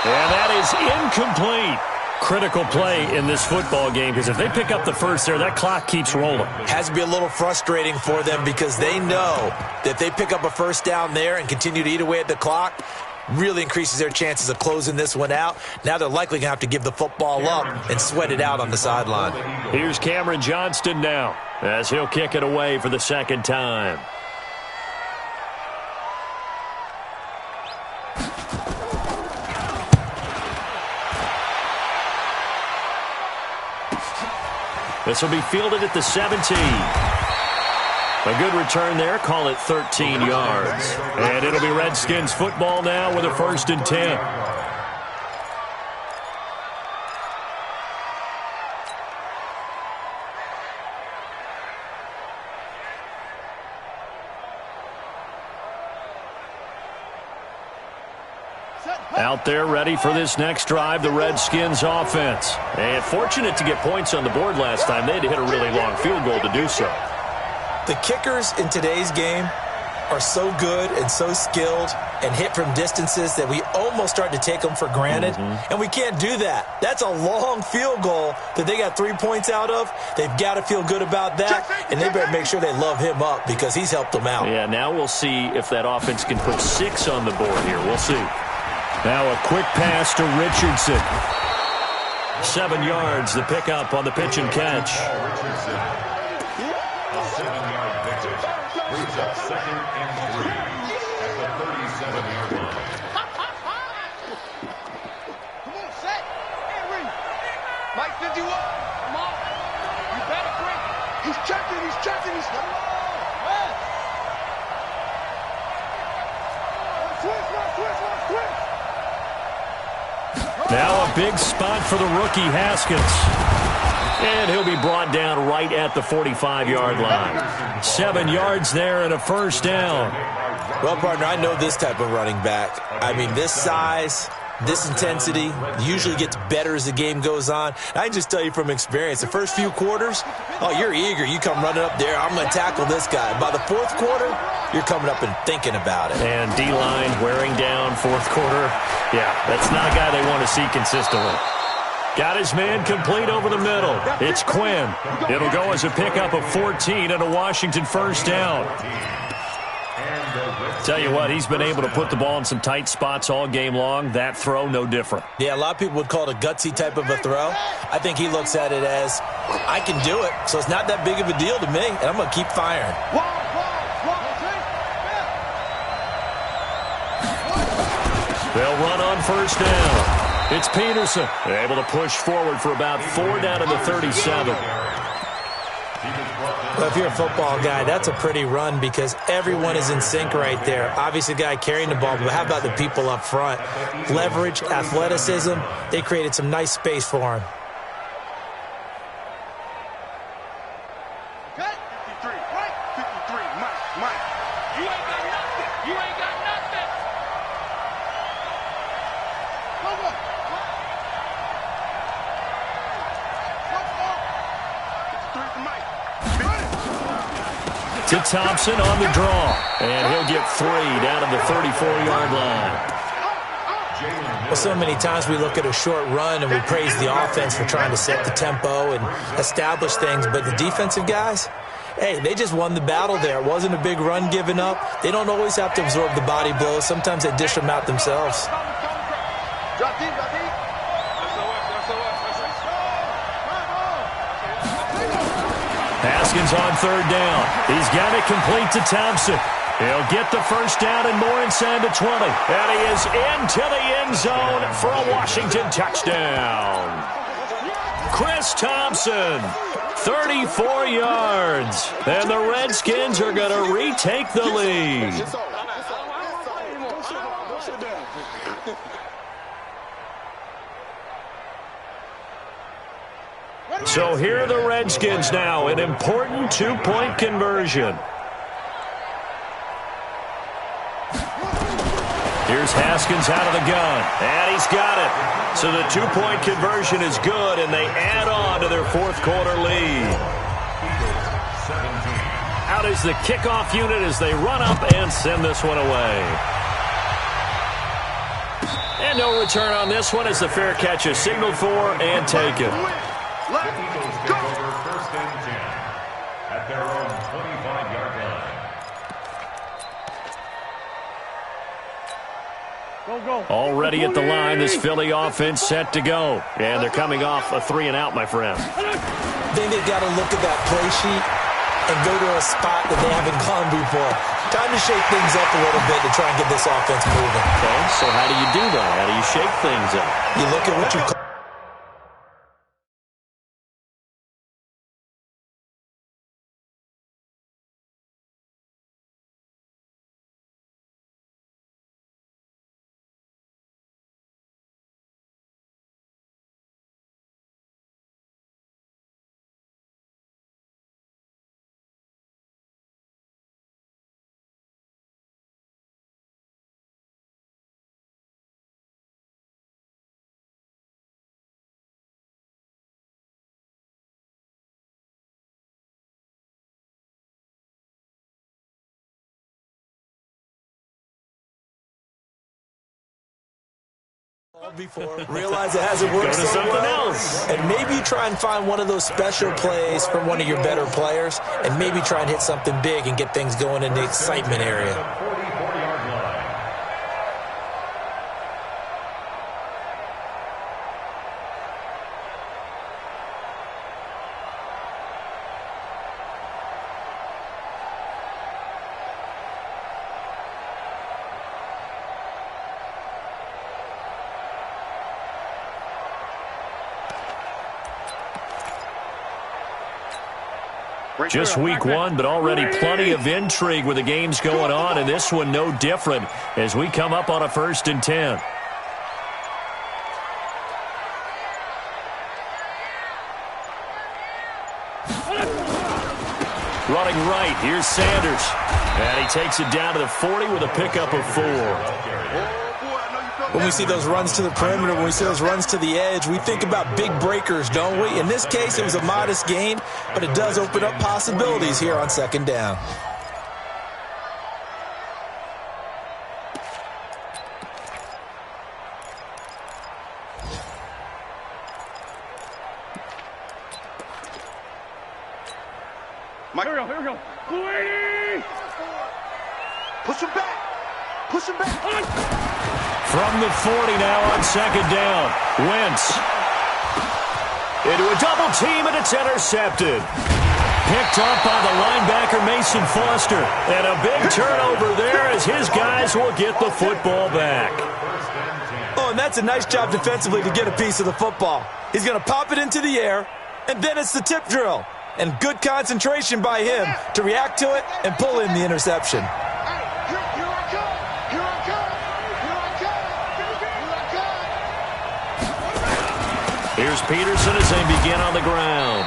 And that is incomplete. Critical play in this football game because if they pick up the first there, that clock keeps rolling. Has to be a little frustrating for them because they know that if they pick up a first down there and continue to eat away at the clock, really increases their chances of closing this one out. Now they're likely going to have to give the football up and sweat it out on the sideline. Here's Cameron Johnston now as he'll kick it away for the 2nd time. This will be fielded at the 17. A good return there. Call it 13 yards. And it'll be Redskins football now with a 1st and 10. Out there ready for this next drive, the Redskins offense. And fortunate to get points on the board last time. They had to hit a really long field goal to do so. The kickers in today's game are so good and so skilled and hit from distances that we almost start to take them for granted. And we can't do that. That's a long field goal that they got 3 points out of. They've got to feel good about that, and they better make sure they love him up because he's helped them out. Yeah, now we'll see if that offense can put 6 on the board here. We'll see. Now a quick pass to Richardson. 7 yards, the pickup on the pitch and catch. Richardson, a 7-yard pickup, brings up 2nd and 3 at the 37-yard line. Come on, set. Henry. Mike 51. Come on. You better bring it. He's checking. He's checking. He's coming on. Switch. Now a big spot for the rookie Haskins. And he'll be brought down right at the 45-yard line. 7 yards there and a 1st down. Well, partner, I know this type of running back. I mean, this size, this intensity usually gets better as the game goes on. I can just tell you from experience, the first few quarters, oh, you're eager. You come running up there, I'm going to tackle this guy. By the 4th quarter, you're coming up and thinking about it. And D-line wearing down 4th quarter. Yeah, that's not a guy they want to see consistently. Got his man complete over the middle. It's Quinn. It'll go as a pickup of 14 and a Washington 1st down. Tell you what, he's been able to put the ball in some tight spots all game long. That throw, no different. Yeah, a lot of people would call it a gutsy type of a throw. I think he looks at it as, I can do it, so it's not that big of a deal to me, and I'm going to keep firing. They'll run on 1st down. It's Peterson. They're able to push forward for about 4 down to the 37. Well, if you're a football guy, that's a pretty run because everyone is in sync right there. Obviously, the guy carrying the ball, but how about the people up front? Leverage, athleticism, they created some nice space for him. Cut. 53, right? 53, Mike. You ain't got nothing. You ain't got nothing. Come on. To Thompson on the draw. And he'll get 3 down to the 34-yard line. Well, so many times we look at a short run and we praise the offense for trying to set the tempo and establish things, but the defensive guys, hey, they just won the battle there. It wasn't a big run given up. They don't always have to absorb the body blows. Sometimes they dish them out themselves. Drop deep. Haskins on 3rd down. He's got it complete to Thompson. He'll get the first down and more inside the 20. And he is into the end zone for a Washington touchdown. Chris Thompson, 34 yards. And the Redskins are going to retake the lead. So here are the Redskins now, an important two-point conversion. Here's Haskins out of the gun, and he's got it. So the two-point conversion is good, and they add on to their fourth-quarter lead. Out is the kickoff unit as they run up and send this one away. And no return on this one as the fair catch is signaled for and taken. Let's go! First and 10 at their own 25-yard line. Go. Already at the line, this Philly offense set to go. And they're coming off a 3-and-out, my friend. I think they've got to look at that play sheet and go to a spot that they haven't gone before. Time to shake things up a little bit to try and get this offense moving. Okay, so how do you do that? How do you shake things up? You look at what you call before, realize it hasn't worked so well, and maybe try and find one of those special plays from one of your better players, and maybe try and hit something big and get things going in the excitement area. Just week one, but already plenty of intrigue with the games going on, and this one no different as we come up on a 1st and 10. Running right, here's Sanders. And he takes it down to the 40 with a pickup of 4. When we see those runs to the perimeter, when we see those runs to the edge, we think about big breakers, don't we? In this case, it was a modest gain, but it does open up possibilities here on 2nd down. Here we go. Louis! Push him back. From the 40 now on 2nd down. Wentz. Into a double team, and it's intercepted. Picked up by the linebacker, Mason Foster. And a big turnover there as his guys will get the football back. Oh, and that's a nice job defensively to get a piece of the football. He's going to pop it into the air, and then it's the tip drill. And good concentration by him to react to it and pull in the interception. Here's Peterson as they begin on the ground.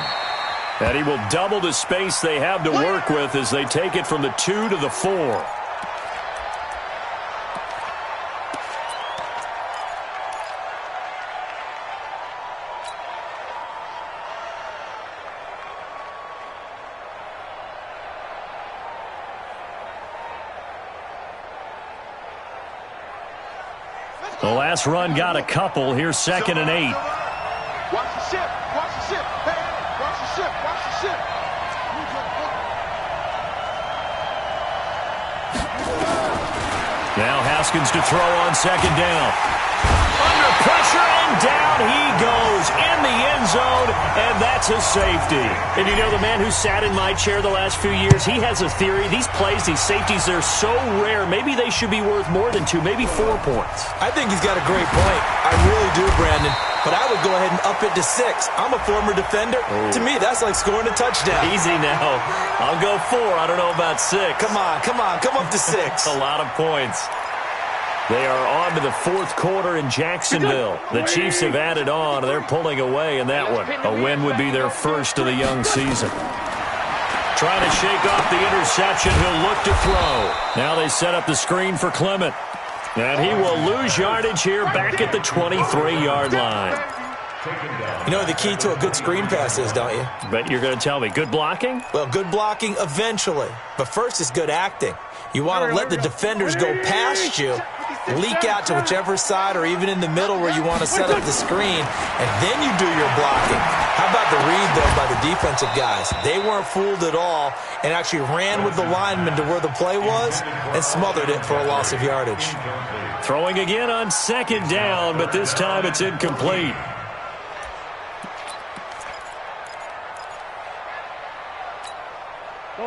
And he will double the space they have to work with as they take it from the 2 to the 4. The last run got a couple. Here's 2nd and 8. Watch the ship. Hey, watch the ship. Now Haskins to throw on second down. Under pressure, and down he goes in the end zone, and that's a safety. And you know, the man who sat in my chair the last few years, he has a theory. These plays, these safeties, they're so rare. Maybe they should be worth more than 2, maybe 4 points. I think he's got a great point. I really do, Brandon. But I would go ahead and up it to 6. I'm a former defender. Oh. To me, that's like scoring a touchdown. Easy now. I'll go 4. I don't know about 6. Come on. Come up to 6. A lot of points. They are on to the fourth quarter in Jacksonville. The Chiefs have added on. They're pulling away in that one. A win would be their first of the young season. Trying to shake off the interception. He'll look to throw. Now they set up the screen for Clement. And he will lose yardage here back at the 23-yard line. You know what the key to a good screen pass is, don't you? But you're going to tell me, good blocking? Well, good blocking eventually. But first is good acting. You want to let the defenders go past you, leak out to whichever side or even in the middle where you want to set up the screen, and then you do your blocking. How about the read, though, by the defensive guys? They weren't fooled at all and actually ran with the lineman to where the play was and smothered it for a loss of yardage. Throwing again on second down, but this time it's incomplete.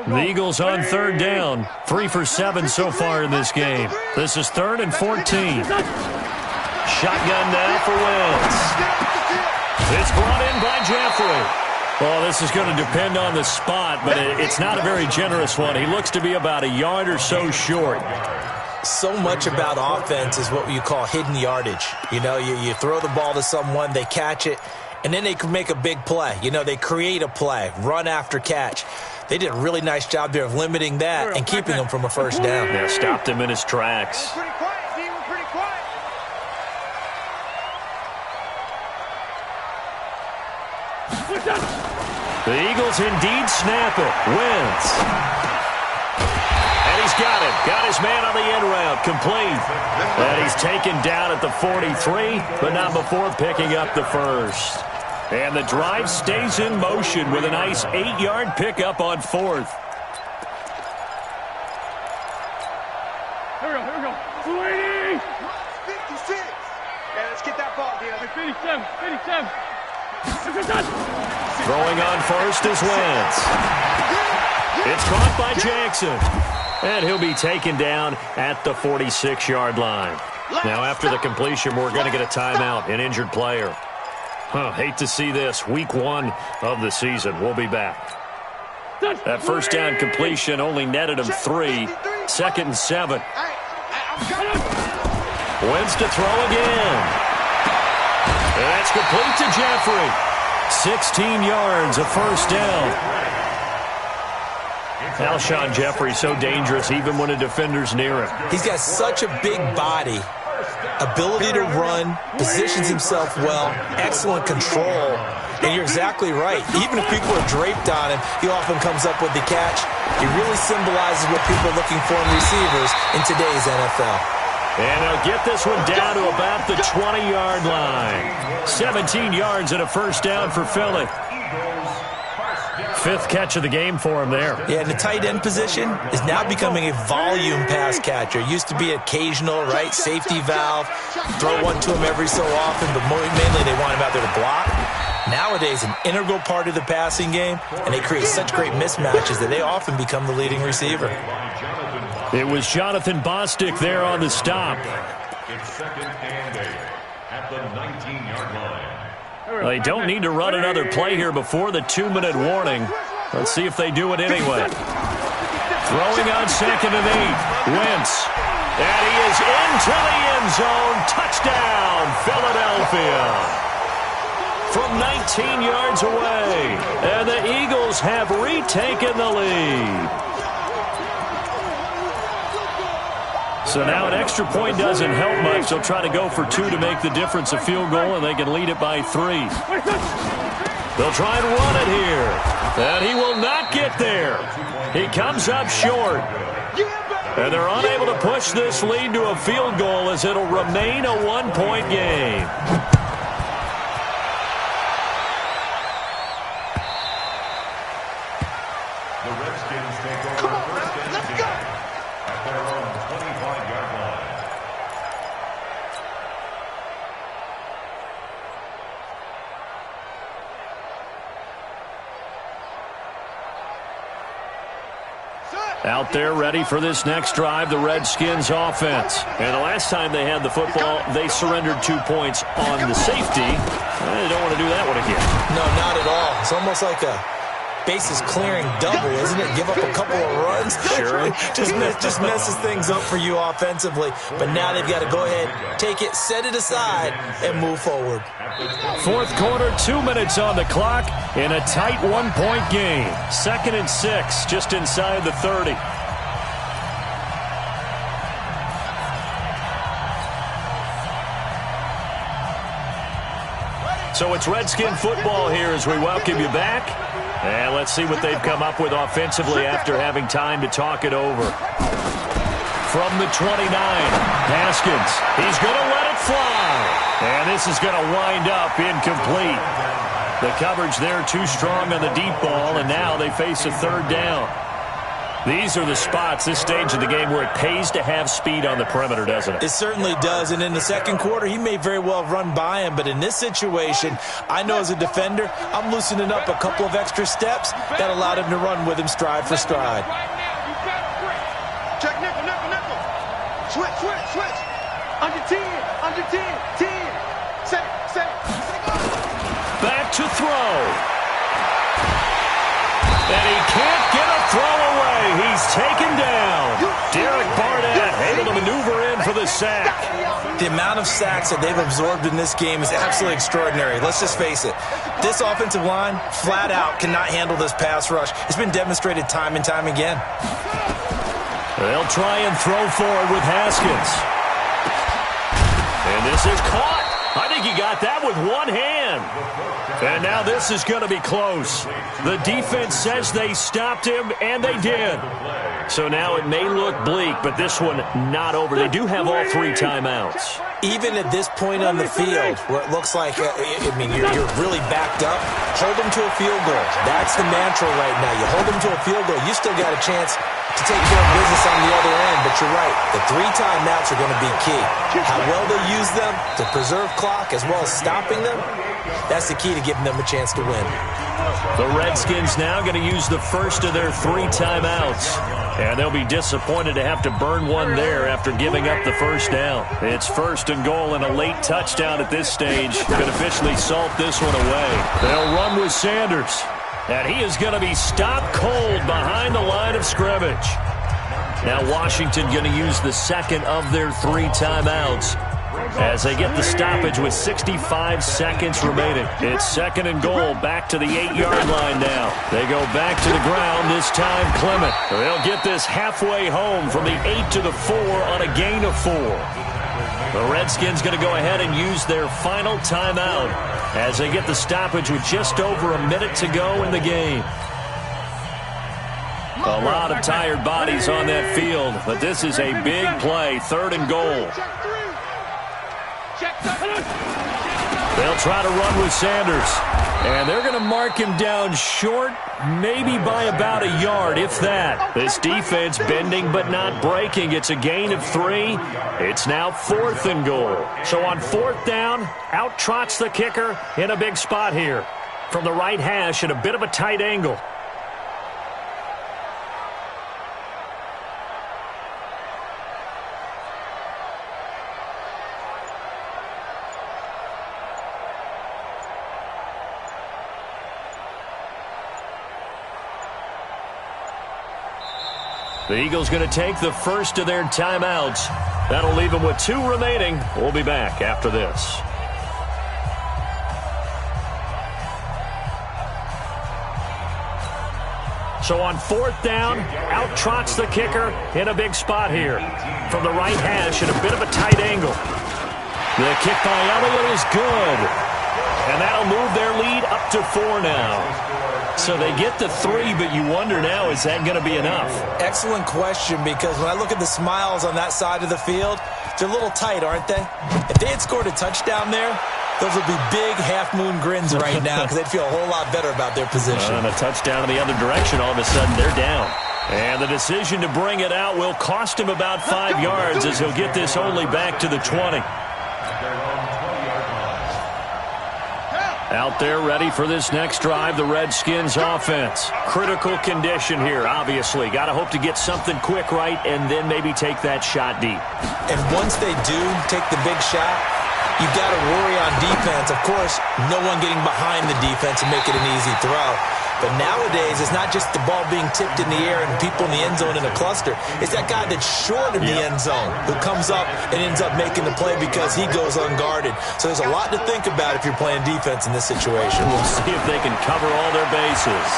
The Eagles on third down. 3 for 7 so far in this game. This is 3rd and 14. Shotgun now for Wentz. It's brought in by Jeffrey. Well, this is going to depend on the spot, but it's not a very generous one. He looks to be about a yard or so short. So much about offense is what you call hidden yardage. You know, you throw the ball to someone, they catch it, and then they can make a big play. You know, they create a play, run after catch. They did a really nice job there of limiting that and keeping him from a first down. Yeah, stopped him in his tracks. Pretty quiet, D. We're pretty quiet. The Eagles indeed snap it. Wentz. And he's got it. Got his man on the end route. Complete. And he's taken down at the 43, but not before picking up the first. And the drive stays in motion with a nice 8-yard pickup on 4th. Here we go. 280. 56. Yeah, let's get that ball, D. 57. Throwing on first is Wentz. It's caught by Jackson. And he'll be taken down at the 46-yard line. Now, after the completion, we're going to get a timeout, an injured player. Hate to see this. Week 1 of the season. We'll be back. That first down completion only netted him 3. 2nd and 7. Wentz to throw again. And that's complete to Jeffrey. 16 yards, a first down. Alshon Jeffrey so dangerous even when a defender's near him. He's got such a big body. Ability to run, positions himself well, excellent control, and you're exactly right. Even if people are draped on him, he often comes up with the catch. He really symbolizes what people are looking for in receivers in today's NFL. And they'll get this one down to about the 20-yard line. 17 yards and a first down for Philly. 5th catch of the game for him there. Yeah, and the tight end position is now becoming a volume pass catcher. Used to be occasional, right? Safety valve. Throw one to him every so often, but mainly they want him out there to block. Nowadays, an integral part of the passing game, and they create such great mismatches that they often become the leading receiver. It was Jonathan Bostic there on the stop. It's 2nd and 8 at the 19-yard line. They don't need to run another play here before the 2-minute warning. Let's see if they do it anyway. Throwing on 2nd and 8. Wentz. And he is into the end zone. Touchdown, Philadelphia. From 19 yards away. And the Eagles have retaken the lead. So now an extra point doesn't help much. They'll try to go for 2 to make the difference a field goal, and they can lead it by 3. They'll try and run it here. And he will not get there. He comes up short. And they're unable to push this lead to a field goal as it'll remain a 1-point game. The Redskins take over first and 10 at their own 25-yard line. Out there ready for this next drive, the Redskins offense. And the last time they had the football, they surrendered 2 points on the safety. They don't want to do that one again. No, not at all. It's almost like a bases clearing double, isn't it? Give up a couple of runs. Sure. just messes things up for you offensively. But now they've got to go ahead, take it, set it aside, and move forward. Fourth quarter, 2 minutes on the clock in a tight 1-point game. 2nd and 6, just inside the 30. So it's Redskin football here as we welcome you back. And let's see what they've come up with offensively after having time to talk it over. From the 29, Haskins. He's going to let it fly. And this is going to wind up incomplete. The coverage there too strong on the deep ball, and now they face a 3rd down. These are the spots, this stage of the game, where it pays to have speed on the perimeter, doesn't it? It certainly does, and in the second quarter, he may very well have run by him, but in this situation, I know as a defender, I'm loosening up a couple of extra steps that allowed him to run with him stride for stride. Check nickel, nickel, nickel. Switch. Under 10, under 10, 10. Set. Back to throw. And he can't get a throw away. He's taken down. Derek Barnett able to maneuver in for the sack. The amount of sacks that they've absorbed in this game is absolutely extraordinary. Let's just face it. This offensive line, flat out, cannot handle this pass rush. It's been demonstrated time and time again. They'll try and throw forward with Haskins. And this is caught. I think he got that with one hand. And now this is going to be close. The defense says they stopped him, and they did. So now it may look bleak, but this one not over. They do have all 3 timeouts. Even at this point on the field, where it looks like, you're really backed up, hold them to a field goal. That's the mantra right now. You hold them to a field goal, you still got a chance to take care of business on the other end. But you're right, the 3 timeouts are going to be key. How well they use them to preserve clock as well as stopping them, that's the key to giving them a chance to win. The Redskins now going to use the first of their 3 timeouts. And they'll be disappointed to have to burn one there after giving up the first down. It's 1st and goal, and a late touchdown at this stage could officially salt this one away. They'll run with Sanders. And he is going to be stopped cold behind the line of scrimmage. Now Washington going to use the second of their 3 timeouts as they get the stoppage with 65 seconds remaining. It's 2nd and goal, back to the 8-yard line now. They go back to the ground, this time Clement. They'll get this halfway home from the 8 to the 4 on a gain of 4. The Redskins going to go ahead and use their final timeout as they get the stoppage with just over a minute to go in the game. A lot of tired bodies on that field, but this is a big play, 3rd and goal. They'll try to run with Sanders, and they're going to mark him down short, maybe by about a yard, if that. This defense bending but not breaking. It's a gain of 3. It's now 4th and goal. So on 4th down, out trots the kicker in a big spot here. From the right hash at a bit of a tight angle. The Eagles going to take the first of their timeouts. That'll leave them with 2 remaining. We'll be back after this. So on 4th down, out trots the kicker in a big spot here. From the right hash at a bit of a tight angle. The kick by Elliott is good. And that'll move their lead up to 4 now. So they get the 3, but you wonder now, is that going to be enough? Excellent question, because when I look at the smiles on that side of the field, they're a little tight, aren't they? If they had scored a touchdown there, those would be big half-moon grins right now because they'd feel a whole lot better about their position. And a touchdown in the other direction, all of a sudden they're down. And the decision to bring it out will cost him about 5 yards as he'll get this only back to the 20. Out there ready for this next drive, the Redskins offense. Critical condition here, obviously. Got to hope to get something quick right and then maybe take that shot deep. And once they do take the big shot, you've got to worry on defense. Of course, no one getting behind the defense and make it an easy throw. But nowadays, it's not just the ball being tipped in the air and people in the end zone in a cluster. It's that guy that's short of the end zone who comes up and ends up making the play because he goes unguarded. So there's a lot to think about if you're playing defense in this situation. We'll see if they can cover all their bases.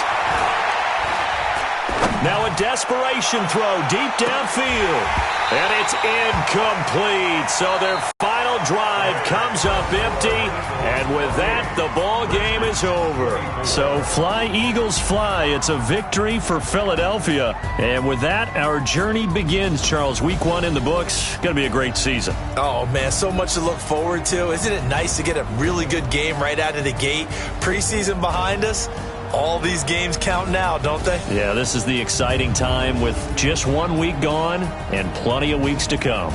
Now a desperation throw deep downfield. And it's incomplete. So their final drive comes up empty. And with that, the ball game is over. So fly, Eagles, fly. It's a victory for Philadelphia. And with that, our journey begins, Charles. Week 1 in the books. Going to be a great season. Oh, man, so much to look forward to. Isn't it nice to get a really good game right out of the gate? Preseason behind us. All these games count now, don't they? Yeah, this is the exciting time with just 1 week gone and plenty of weeks to come.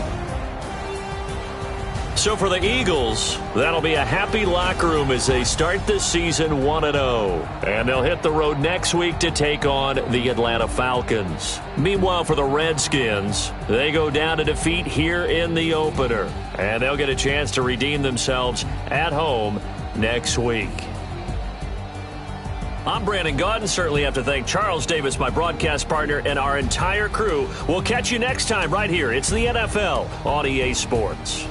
So for the Eagles, that'll be a happy locker room as they start this season 1-0. And they'll hit the road next week to take on the Atlanta Falcons. Meanwhile, for the Redskins, they go down to defeat here in the opener. And they'll get a chance to redeem themselves at home next week. I'm Brandon Gaudin. Certainly have to thank Charles Davis, my broadcast partner, and our entire crew. We'll catch you next time right here. It's the NFL on EA Sports.